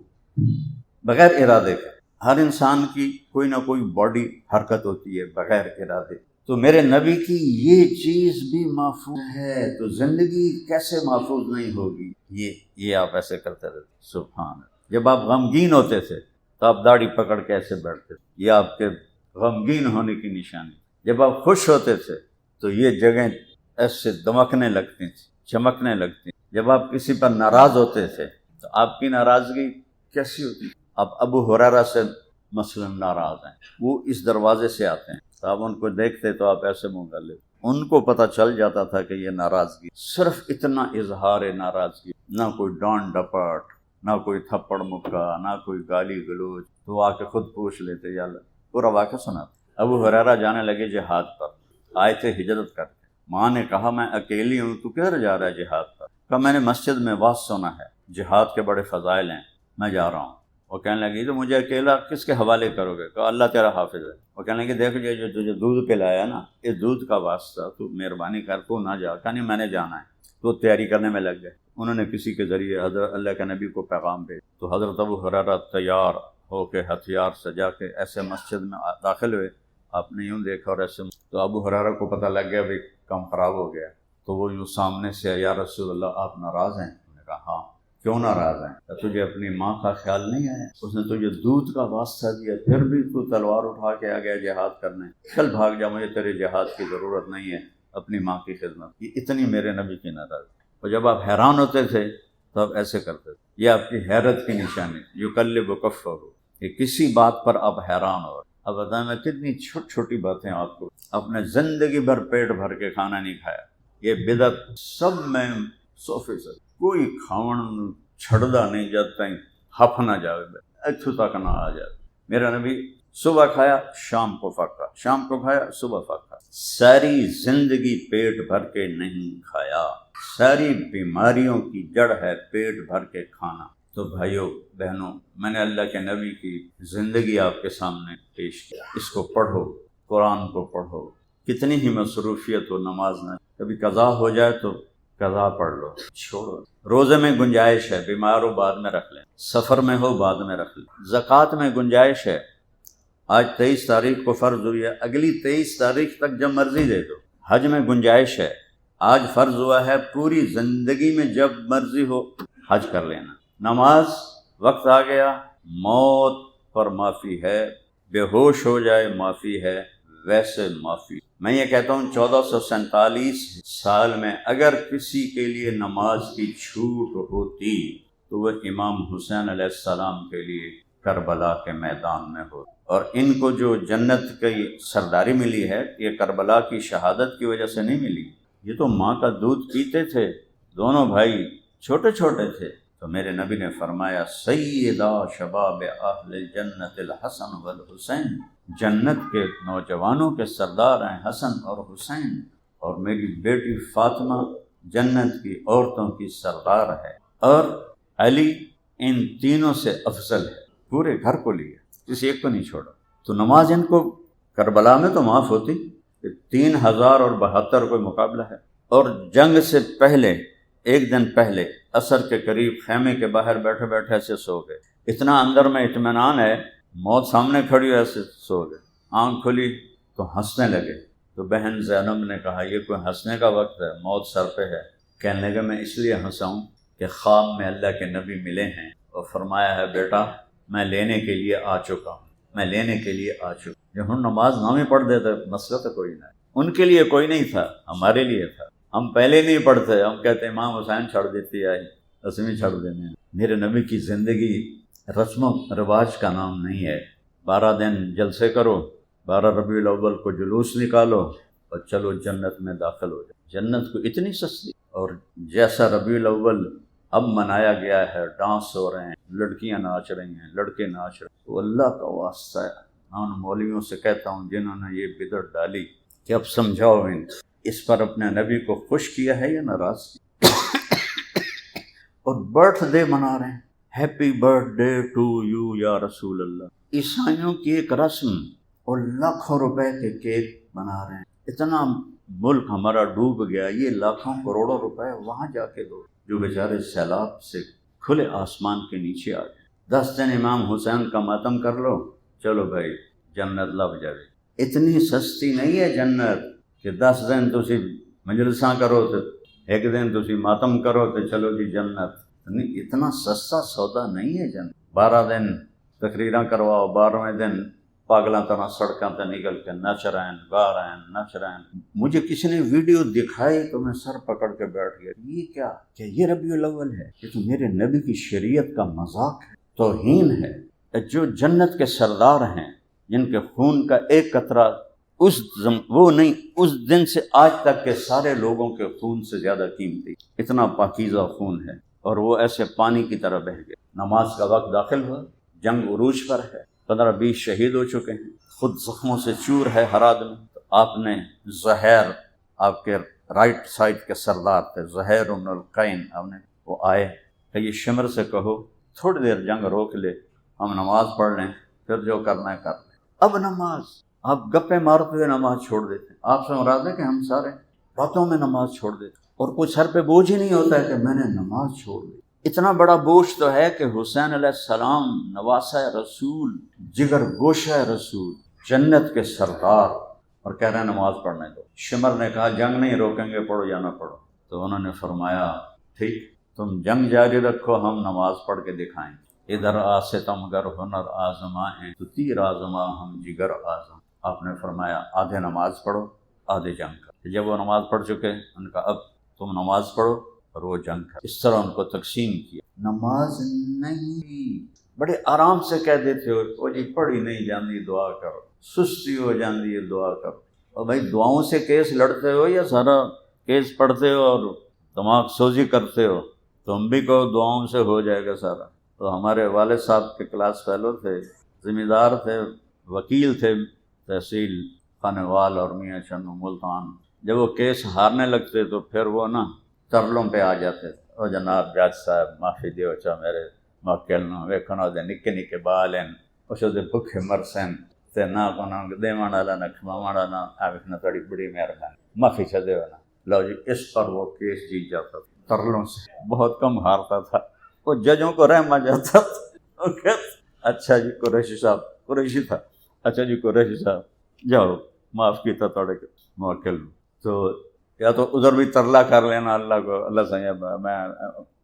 S1: بغیر ارادے کے. ہر انسان کی کوئی نہ کوئی باڈی حرکت ہوتی ہے بغیر ارادے. تو میرے نبی کی یہ چیز بھی محفوظ ہے تو زندگی کیسے محفوظ نہیں ہوگی؟ یہ آپ ایسے کرتے رہتے. سبحان اللہ. جب آپ غمگین ہوتے تھے تو آپ داڑھی پکڑ کے ایسے بیٹھتے تھے، یہ آپ کے غمگین ہونے کی نشانی. جب آپ خوش ہوتے تھے تو یہ جگہیں ایسے دمکنے لگتی تھیں، چمکنے لگتی. جب آپ کسی پر ناراض ہوتے تھے تو آپ کی ناراضگی کیسی ہوتی؟ آپ ابو ہریرہ سے مثلا ناراض ہیں، وہ اس دروازے سے آتے ہیں تو آپ ان کو دیکھتے تو آپ ایسے منہ کر لیتے. ان کو پتہ چل جاتا تھا کہ یہ ناراضگی، صرف اتنا اظہار ناراضگی، نہ کوئی ڈانٹ ڈپٹ، نہ کوئی تھپڑ مکہ، نہ کوئی گالی گلوچ. تو آ کے خود پوچھ لیتے. یا اللہ، پورا واقعہ سنا. ابو ہریرہ جانے لگے جہاد پر، آئے تھے ہجرت کر. ماں نے کہا میں اکیلی ہوں، تو کدھر جا رہا ہے جہاد پر؟ کہا میں نے مسجد میں واز سنا ہے، جہاد کے بڑے فضائل ہیں، میں جا رہا ہوں. وہ کہنے لگی تو مجھے اکیلا کس کے حوالے کرو گے؟ کہا اللہ تیرا حافظ ہے. وہ کہنے لگی دیکھ جو تجھے دودھ پلایا نا، اس دودھ کا واسطہ تو مہربانی کر، تو نہ جا. کہا نہیں میں نے جانا ہے. تو تیاری کرنے میں لگ گئے. انہوں نے کسی کے ذریعے حضرت اللہ کے نبی کو پیغام بھیج. تو حضرت ابو ہریرہ تیار ہو کے ہتھیار سجا کے ایسے مسجد میں داخل ہوئے. آپ نے یوں دیکھا اور ایسے. تو ابو ہریرہ کو پتہ لگ گیا بھائی کام خراب ہو گیا. تو وہ یوں سامنے سے، یا رسول اللہ آپ ناراض ہیں؟ انہوں نے کہا ہاں. کیوں ناراض ہیں؟ تجھے اپنی ماں کا خیال نہیں آیا؟ اس نے تجھے دودھ کا واسطہ دیا، پھر بھی تو تلوار اٹھا کے آ گیا جہاد کرنے. چل بھاگ جا، مجھے تیرے جہاد کی ضرورت نہیں ہے، اپنی ماں کی خدمت. یہ اتنی میرے نبی کی ناراضگی. اور جب آپ حیران ہوتے تھے تو آپ ایسے کرتے تھے. یہ آپ کی حیرت کی نشانی. یقلب کفہ، کہ کسی بات پر آپ حیران ہو. اب بتائیں میں کتنی چھوٹی چھوٹی باتیں آپ کو. اپنے زندگی بھر پیٹ بھر کے کھانا نہیں کھایا. یہ بدعت سب میں 100%. کوئی کھاون چھڑدا نہیں جب تک ہف نہ جاوے، اتھو تک نہ آ جائے. میرا نبی صبح کھایا شام کو فقہ، شام کو کھایا صبح فقہ. ساری زندگی پیٹ بھر کے نہیں کھایا. ساری بیماریوں کی جڑ ہے پیٹ بھر کے کھانا. تو بھائیوں بہنوں، میں نے اللہ کے نبی کی زندگی آپ کے سامنے پیش کیا. اس کو پڑھو، قرآن کو پڑھو. کتنی ہی مصروفیت ہو نماز میں، کبھی قضا ہو جائے تو قضا پڑھ لو، چھوڑو۔ روزے میں گنجائش ہے، بیمار ہو بعد میں رکھ لیں، سفر میں ہو بعد میں رکھ لیں۔ زکوٰۃ میں گنجائش ہے، آج 23 تاریخ کو فرض ہوئی ہے، اگلی 23 تاریخ تک جب مرضی دے دو۔ حج میں گنجائش ہے، آج فرض ہوا ہے، پوری زندگی میں جب مرضی ہو حج کر لینا۔ نماز وقت آ گیا، موت پر معافی ہے، بے ہوش ہو جائے معافی ہے، ویسے معافی۔ میں یہ کہتا ہوں 1447 سال میں اگر کسی کے لیے نماز کی چھوٹ ہوتی تو وہ امام حسین علیہ السلام کے لیے کربلا کے میدان میں ہو۔ اور ان کو جو جنت کی سرداری ملی ہے یہ کربلا کی شہادت کی وجہ سے نہیں ملی، یہ تو ماں کا دودھ پیتے تھے، دونوں بھائی چھوٹے چھوٹے تھے، تو میرے نبی نے فرمایا سیدہ شباب اہل جنت الحسن والحسین، جنت کے نوجوانوں کے سردار ہیں حسن اور حسین، اور میری بیٹی فاطمہ جنت کی عورتوں کی سردار ہے، اور علی ان تینوں سے افضل ہے، پورے گھر کو لیا، کسی ایک کو نہیں چھوڑا۔ تو نماز ان کو کربلا میں تو معاف ہوتی، 3072 کوئی مقابلہ ہے۔ اور جنگ سے پہلے ایک دن پہلے عصر کے قریب خیمے کے باہر بیٹھے بیٹھے ایسے سو گئے، اتنا اندر میں اطمینان ہے، موت سامنے کھڑی ہو ایسے سو گئے، آنکھ کھلی تو ہنسنے لگے۔ تو بہن زینب نے کہا یہ کوئی ہنسنے کا وقت ہے، موت سر پہ ہے۔ کہنے لگے میں اس لیے ہنسا ہوں کہ خواب میں اللہ کے نبی ملے ہیں اور فرمایا ہے بیٹا میں لینے کے لیے آ چکا ہوں، میں لینے کے لیے آ چکا ہوں۔ جب ہم نماز نہ بھی پڑھ دیتے مسئلہ تو کوئی نہ، ان کے لیے کوئی نہیں تھا، ہمارے لیے تھا۔ ہم پہلے نہیں پڑھتے، ہم کہتے امام حسین چھڑ دیتی آئی، اسمی چھڑ دینے۔ میرے نبی کی زندگی رسم و رواج کا نام نہیں ہے۔ 12 دن جلسے کرو، 12 ربیع الاول کو جلوس نکالو اور چلو جنت میں داخل ہو جائے۔ جنت کو اتنی سستی، اور جیسا ربیع الاول اب منایا گیا ہے، ڈانس ہو رہے ہیں، لڑکیاں ناچ رہی ہیں، لڑکے ناچ رہے ہیں، تو اللہ کا واسطہ ہے میں ان مولویوں سے کہتا ہوں جنہوں نے یہ بدعت ڈالی کہ اب سمجھاؤ ان اس پر اپنے نبی کو خوش کیا ہے یا ناراض کیا؟ اور برتھ ڈے منا رہے ہیں، happy birthday to you یا رسول اللہ۔ عیسائیوں کی ایک رسم، اور لاکھوں روپے کے کیک بنا رہے ہیں۔ اتنا ملک ہمارا ڈوب گیا، یہ لاکھوں کروڑوں روپے وہاں جا کے دو جو بیچارے سیلاب سے کھلے آسمان کے نیچے آ گئے۔ 10 دن امام حسین کا ماتم کر لو، چلو بھائی جنت لب جائے۔ اتنی سستی نہیں ہے جنت کہ 10 دن تسی مجلساں کرو تو ایک دن تسی ماتم کرو تو چلو جی جنت، نہیں، اتنا سستا سودا نہیں ہے جنت۔ 12 دن تقریراں کرواؤ، 12ویں دن پاگلاں طرح سڑکاں تے نکل کے نچ رہے ہیں، گا رہے ہیں، نچ رہے ہیں۔ مجھے کسی نے ویڈیو دکھائی تو میں سر پکڑ کے بیٹھ گیا، یہ کیا یہ ربیع الاول ہے؟ یہ تو میرے نبی کی شریعت کا مذاق ہے، توہین ہے۔ جو جنت کے سردار ہیں، جن کے خون کا ایک قطرہ وہ نہیں، اس دن سے آج تک کے سارے لوگوں کے خون سے زیادہ قیمتی، اتنا پاکیزہ خون ہے، اور وہ ایسے پانی کی طرح بہہ گئے۔ نماز کا وقت داخل ہوا، جنگ عروج پر ہے، 15-20 شہید ہو چکے ہیں، خود زخموں سے چور ہے ہر آدمی۔ تو آپ نے زہیر، آپ کے رائٹ سائڈ کے سردار تھے زہیر بن القین، آپ نے وہ آئے کہ یہ شمر سے کہو تھوڑی دیر جنگ روک لے، ہم نماز پڑھ لیں، پھر جو کرنا ہے کر لیں۔ اب نماز، آپ گپے مارتے ہوئے نماز چھوڑ دیتے، آپ سے مراد ہے کہ ہم سارے باتوں میں نماز چھوڑ دیتے، اور کوئی سر پہ بوجھ ہی نہیں ہوتا ہے کہ میں نے نماز چھوڑ دی۔ اتنا بڑا بوجھ تو ہے کہ حسین علیہ السلام نواسہ رسول، جگر گوشہ رسول، جنت کے سردار، اور کہہ رہے ہیں نماز پڑھنے دو۔ شمر نے کہا جنگ نہیں روکیں گے، پڑھو یا نہ پڑھو۔ تو انہوں نے فرمایا ٹھیک، تم جنگ جاری رکھو، ہم نماز پڑھ کے دکھائیں گے۔ ادھر ستم گر ہنر آزمائیں تو تیر آزما ہم جگر آزما۔ آپ نے فرمایا آدھے نماز پڑھو، آدھے جنگ کرو۔ جب وہ نماز پڑھ چکے ان کا اب تم نماز پڑھو اور وہ جنگ کر، اس طرح ان کو تقسیم کیا۔ نماز نہیں، بڑے آرام سے کہہ دیتے ہو وہ جی پڑھی نہیں جاندی دعا کرو، سستی ہو جاندی ہے دعا کرو۔ اور بھائی دعاؤں سے کیس لڑتے ہو یا سارا کیس پڑھتے ہو اور دماغ سوزی کرتے ہو؟ تم بھی کہو دعاؤں سے ہو جائے گا سارا۔ تو ہمارے والد صاحب کے کلاس فیلو تھے، ذمہ دار تھے، وکیل تھے تحصیل خانوال اور میاں چنو ملتان۔ جب وہ کیس ہارنے لگتے تو پھر وہ نا ترلوں پہ آ جاتے، او جناب جج صاحب معافی دیو چا میرے موکل نو ویکھنا دے نکے نکے بال ہیں، اس دے بھکھے مرسن تے نہ کونا دیوان والا نہ کھواون والا نہ، آ ویکھنا تڑی بڑی مہربانی معافی چا دیو نا۔ لو جی اس پر وہ کیس جیت جاتا تھا، ترلوں سے بہت کم ہارتا تھا، وہ ججوں کو رحم آ جاتا تھا، وہ کہتا اچھا جی قریشی صاحب، قریشی تھا، اچھا جی قریشی صاحب جاؤ معاف کیتا توڑے موکل، تو یا تو ادھر بھی ترلا کر لینا اللہ کو، اللہ صاحب میں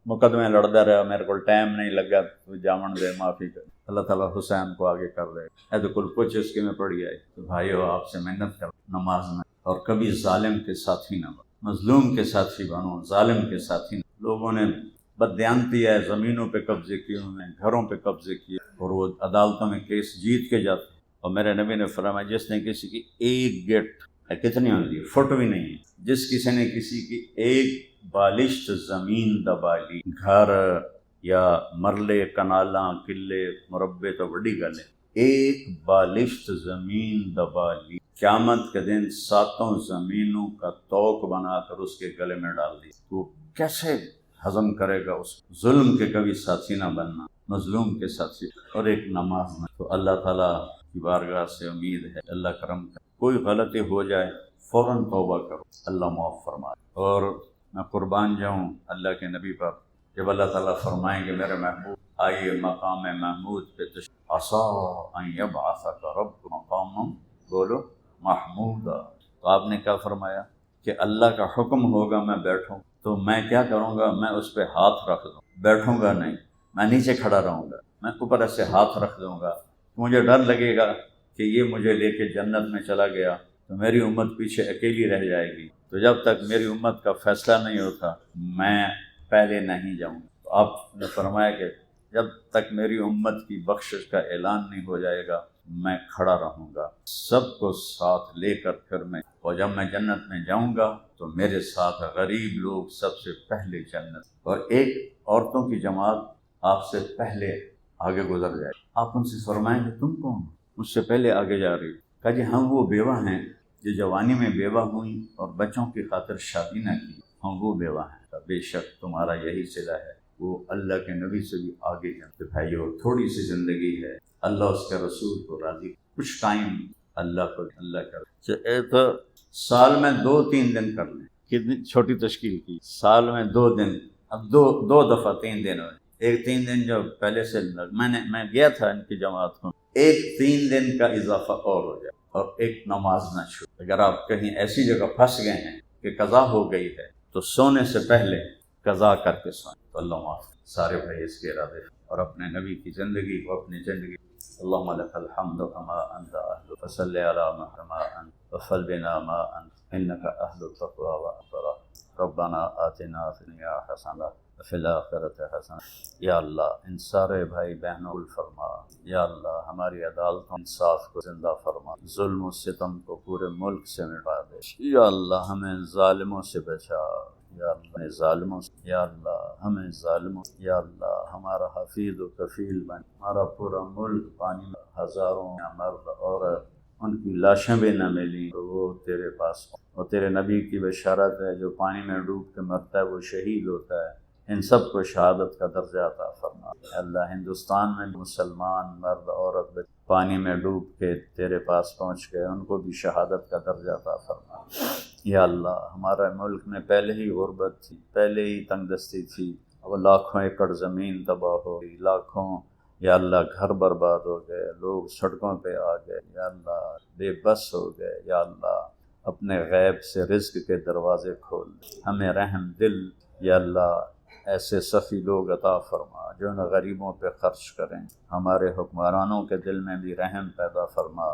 S1: مقدمے لڑتا رہا، میرے کو ٹائم نہیں لگا، تو جامن دے معافی کر، اللہ تعالیٰ حسین کو آگے کر دے گا۔ تو کل کچھ اس کے میں پڑ گیا ہے، تو بھائیو آپ سے محنت کر نماز میں، اور کبھی ظالم کے ساتھی نہ بنو، مظلوم کے ساتھی بنو، ظالم کے ساتھی نہ۔ لوگوں نے بددیانتی ہے، زمینوں پہ قبضے کیے ہوئے ہیں، گھروں پہ قبضے کیے، اور وہ عدالتوں میں کیس جیت کے جاتے ہیں۔ اور میرے نبی نے فرمایا جس نے کسی کی ایک گٹ کتنی ہوتی ہے، فٹ بھی نہیں ہے، جس کسی نے کسی کی ایک بالشت زمین دبا لی، گھر یا مرلے کنالاں قلے مربے تو بڑی گل ہے، ایک بالشت زمین دبا لی، قیامت کے دن 7 زمینوں کا توق بنا کر اس کے گلے میں ڈال دی، تو کیسے ہضم کرے گا اس ظلم کے کبھی ساتھی نہ بننا، مظلوم کے ساتھی، اور ایک نماز میں۔ تو اللہ تعالیٰ کی بارگاہ سے امید ہے اللہ کرم کرے، کوئی غلطی ہو جائے فوراً توبہ کرو، اللہ معاف فرمائے۔ اور میں قربان جاؤں اللہ کے نبی پر، جب اللہ تعالیٰ فرمائیں گے میرے محبوب آئیے مقام محمود پہ تشریف، عسیٰ ان یبعثک رب مقام بولو محمودا، تو آپ نے کیا فرمایا کہ اللہ کا حکم ہوگا میں بیٹھوں تو میں کیا کروں گا، میں اس پہ ہاتھ رکھ دوں، بیٹھوں گا نہیں، میں نیچے کھڑا رہوں گا، میں اوپر ایسے ہاتھ رکھ دوں گا، مجھے ڈر لگے گا کہ یہ مجھے لے کے جنت میں چلا گیا تو میری امت پیچھے اکیلی رہ جائے گی، تو جب تک میری امت کا فیصلہ نہیں ہوتا میں پہلے نہیں جاؤں۔ تو آپ نے فرمایا کہ جب تک میری امت کی بخشش کا اعلان نہیں ہو جائے گا میں کھڑا رہوں گا، سب کو ساتھ لے کر پھر میں، اور جب میں جنت میں جاؤں گا تو میرے ساتھ غریب لوگ سب سے پہلے جنت، اور ایک عورتوں کی جماعت آپ سے پہلے آگے گزر جائے، آپ ان سے فرمائیں کہ تم کون، مجھ سے پہلے آگے جا رہی، کہا جی ہم وہ بیوہ ہیں جو جوانی میں بیوہ ہوئیں اور بچوں کی خاطر شادی نہ کی، ہم وہ بیوہ ہیں، بے شک تمہارا یہی صلہ ہے، وہ اللہ کے نبی سے بھی آگے ہیں۔ تو بھائیو تھوڑی سی زندگی ہے، اللہ اس کے رسول کو راضی، کچھ ٹائم اللہ کو، اللہ کا تو سال میں 2-3 دن کر لیں، کتنی چھوٹی تشکیل کی، سال میں 2 دن، اب دو دفعہ 3 دن ہوئے، ایک 3 دن جو پہلے سے میں گیا تھا ان کی جماعت کو، ایک 3 دن کا اضافہ اور ہو جائے، اور ایک نماز نہ چھوڑے۔ اگر آپ کہیں ایسی جگہ پھنس گئے ہیں کہ قضا ہو گئی ہے تو سونے سے پہلے قضا کر کے سوئیں، تو اللہ معاف۔ سارے بھائی اس کے ارادے اور اپنے نبی کی زندگی کو اپنی زندگی، اللہم لک الحمد کما انت اہل، فصلی علی محمد انت وفل بنا ما انت انک اہل التقوی والبرا، ربنا آتنا فی الدنیا حسنہ وفی الآخرۃ حسنہ۔ یا اللہ ان سارے بھائی بہنوں کو فرما، یا اللہ ہماری عدالتوں انصاف کو زندہ فرما، ظلم و ستم کو پورے ملک سے مٹا دے، یا اللہ ہمیں ظالموں سے بچا، یا اللہ ہمیں ظالموں سے، یا اللہ ہمیں ظالموں، یا اللہ ہمارا حفیظ و کفیل بن، ہمارا پورا ملک پانی میں، ہزاروں مرد عورت ان کی لاشیں بھی نہ ملی تو وہ تیرے پاس، اور تیرے نبی کی بشارت ہے جو پانی میں ڈوب کے مرتا ہے وہ شہید ہوتا ہے، ان سب کو شہادت کا درجہ عطا فرما۔ اللہ ہندوستان میں مسلمان مرد عورت پانی میں ڈوب کے تیرے پاس پہنچ گئے، ان کو بھی شہادت کا درجہ عطا فرما۔ یا اللہ ہمارے ملک میں پہلے ہی غربت تھی، پہلے ہی تنگ دستی تھی، اب لاکھوں ایکڑ زمین تباہ ہو گئی، لاکھوں یا اللہ گھر برباد ہو گئے، لوگ سڑکوں پہ آ گئے، یا اللہ بے بس ہو گئے، یا اللہ اپنے غیب سے رزق کے دروازے کھول، ہمیں رحم دل یا اللہ ایسے سخی لوگ عطا فرما جو ان غریبوں پہ خرچ کریں، ہمارے حکمرانوں کے دل میں بھی رحم پیدا فرما،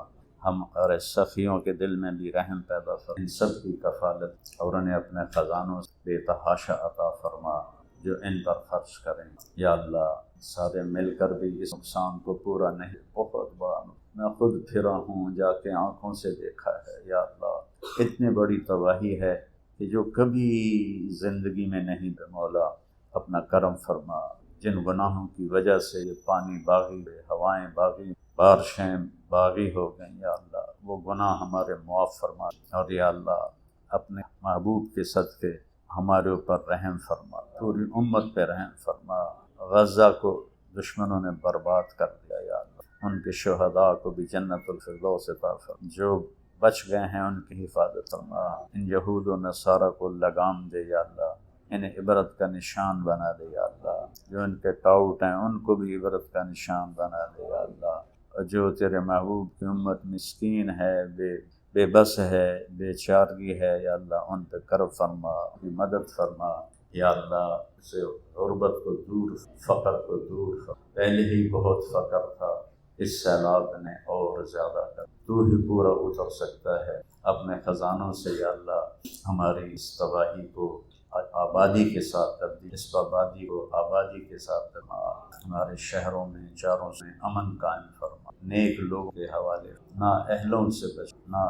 S1: ہمارے سخیوں کے دل میں بھی رحم پیدا فرما، ان سب کی کفالت اور انہیں اپنے خزانوں سے بے تحاشا عطا فرما جو ان پر خرچ کریں۔ یا اللہ سارے مل کر بھی اس نقصان کو پورا نہیں، بہت بڑا میں خود پھرا ہوں، جا کے آنکھوں سے دیکھا ہے، یا اللہ اتنی بڑی تباہی ہے کہ جو کبھی زندگی میں نہیں، مولا اپنا کرم فرما، جن گناہوں کی وجہ سے یہ پانی باغی ہوئے، ہوائیں باغی، بارشیں باغی ہو گئیں، یا اللہ وہ گناہ ہمارے معاف فرما، اور یا اللہ اپنے محبوب کے صدقے ہمارے اوپر رحم فرما، پوری امت پہ رحم فرما۔ غزہ کو دشمنوں نے برباد کر دیا، یا اللہ ان کے شہداء کو بھی جنت الفردوس عطا فرما، جو بچ گئے ہیں ان کی حفاظت فرما، ان یہود و نصارہ کو لگام دے یا اللہ، انہیں عبرت کا نشان بنا دے یا اللہ، جو ان کے ٹاؤٹ ہیں ان کو بھی عبرت کا نشان بنا دے یا اللہ، اور جو تیرے محبوب کی امت مسکین ہے، بے بس ہے، بے چارگی ہے یا اللہ، ان پہ کرم فرما، ان کی مدد فرما یا اللہ، اسے غربت کو دور، فقر کو دور فرما، پہلے ہی بہت فقر تھا، اس سیلاب نے اور زیادہ کر، تو ہی پورا اتر سکتا ہے، اپنے خزانوں سے یا اللہ ہماری اس تباہی کو آبادی کے ساتھ کر دی، اس آبادی کو آبادی کے ساتھ کرنا، ہمارے شہروں میں چاروں سے امن قائم فرما، نیک لوگوں کے حوالے، نہ اہلوں سے بچ، نہ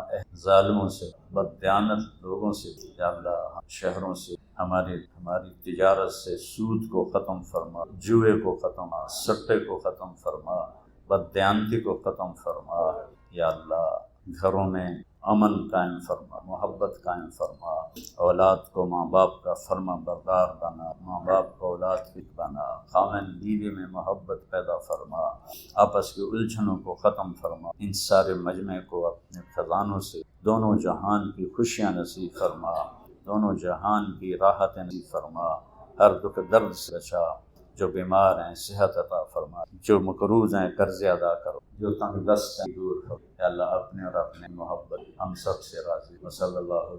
S1: ظالموں سے، بددیانت لوگوں سے یا اللہ، شہروں سے ہماری تجارت سے سود کو ختم فرما، جوئے کو ختم، سٹے کو ختم فرما، بددیانتی کو ختم فرما یا اللہ، گھروں میں امن قائم فرما، محبت قائم فرما، اولاد کو ماں باپ کا فرما بردار بنا، ماں باپ کو اولاد کی بنا، خاوند بیوی میں محبت پیدا فرما، آپس کی الجھنوں کو ختم فرما، ان سارے مجمع کو اپنے خزانوں سے دونوں جہان کی خوشیاں نصیب فرما، دونوں جہان کی راحت نصیب فرما، ہر دکھ درد سے بچا، جو بیمار ہیں صحت عطا فرما، جو مقروض ہیں قرض ادا کرو، جو تنگ دست ہیں دور کرو، یا اللہ اپنے اور اپنے محبت ہم سب سے راضی، وصلی اللہ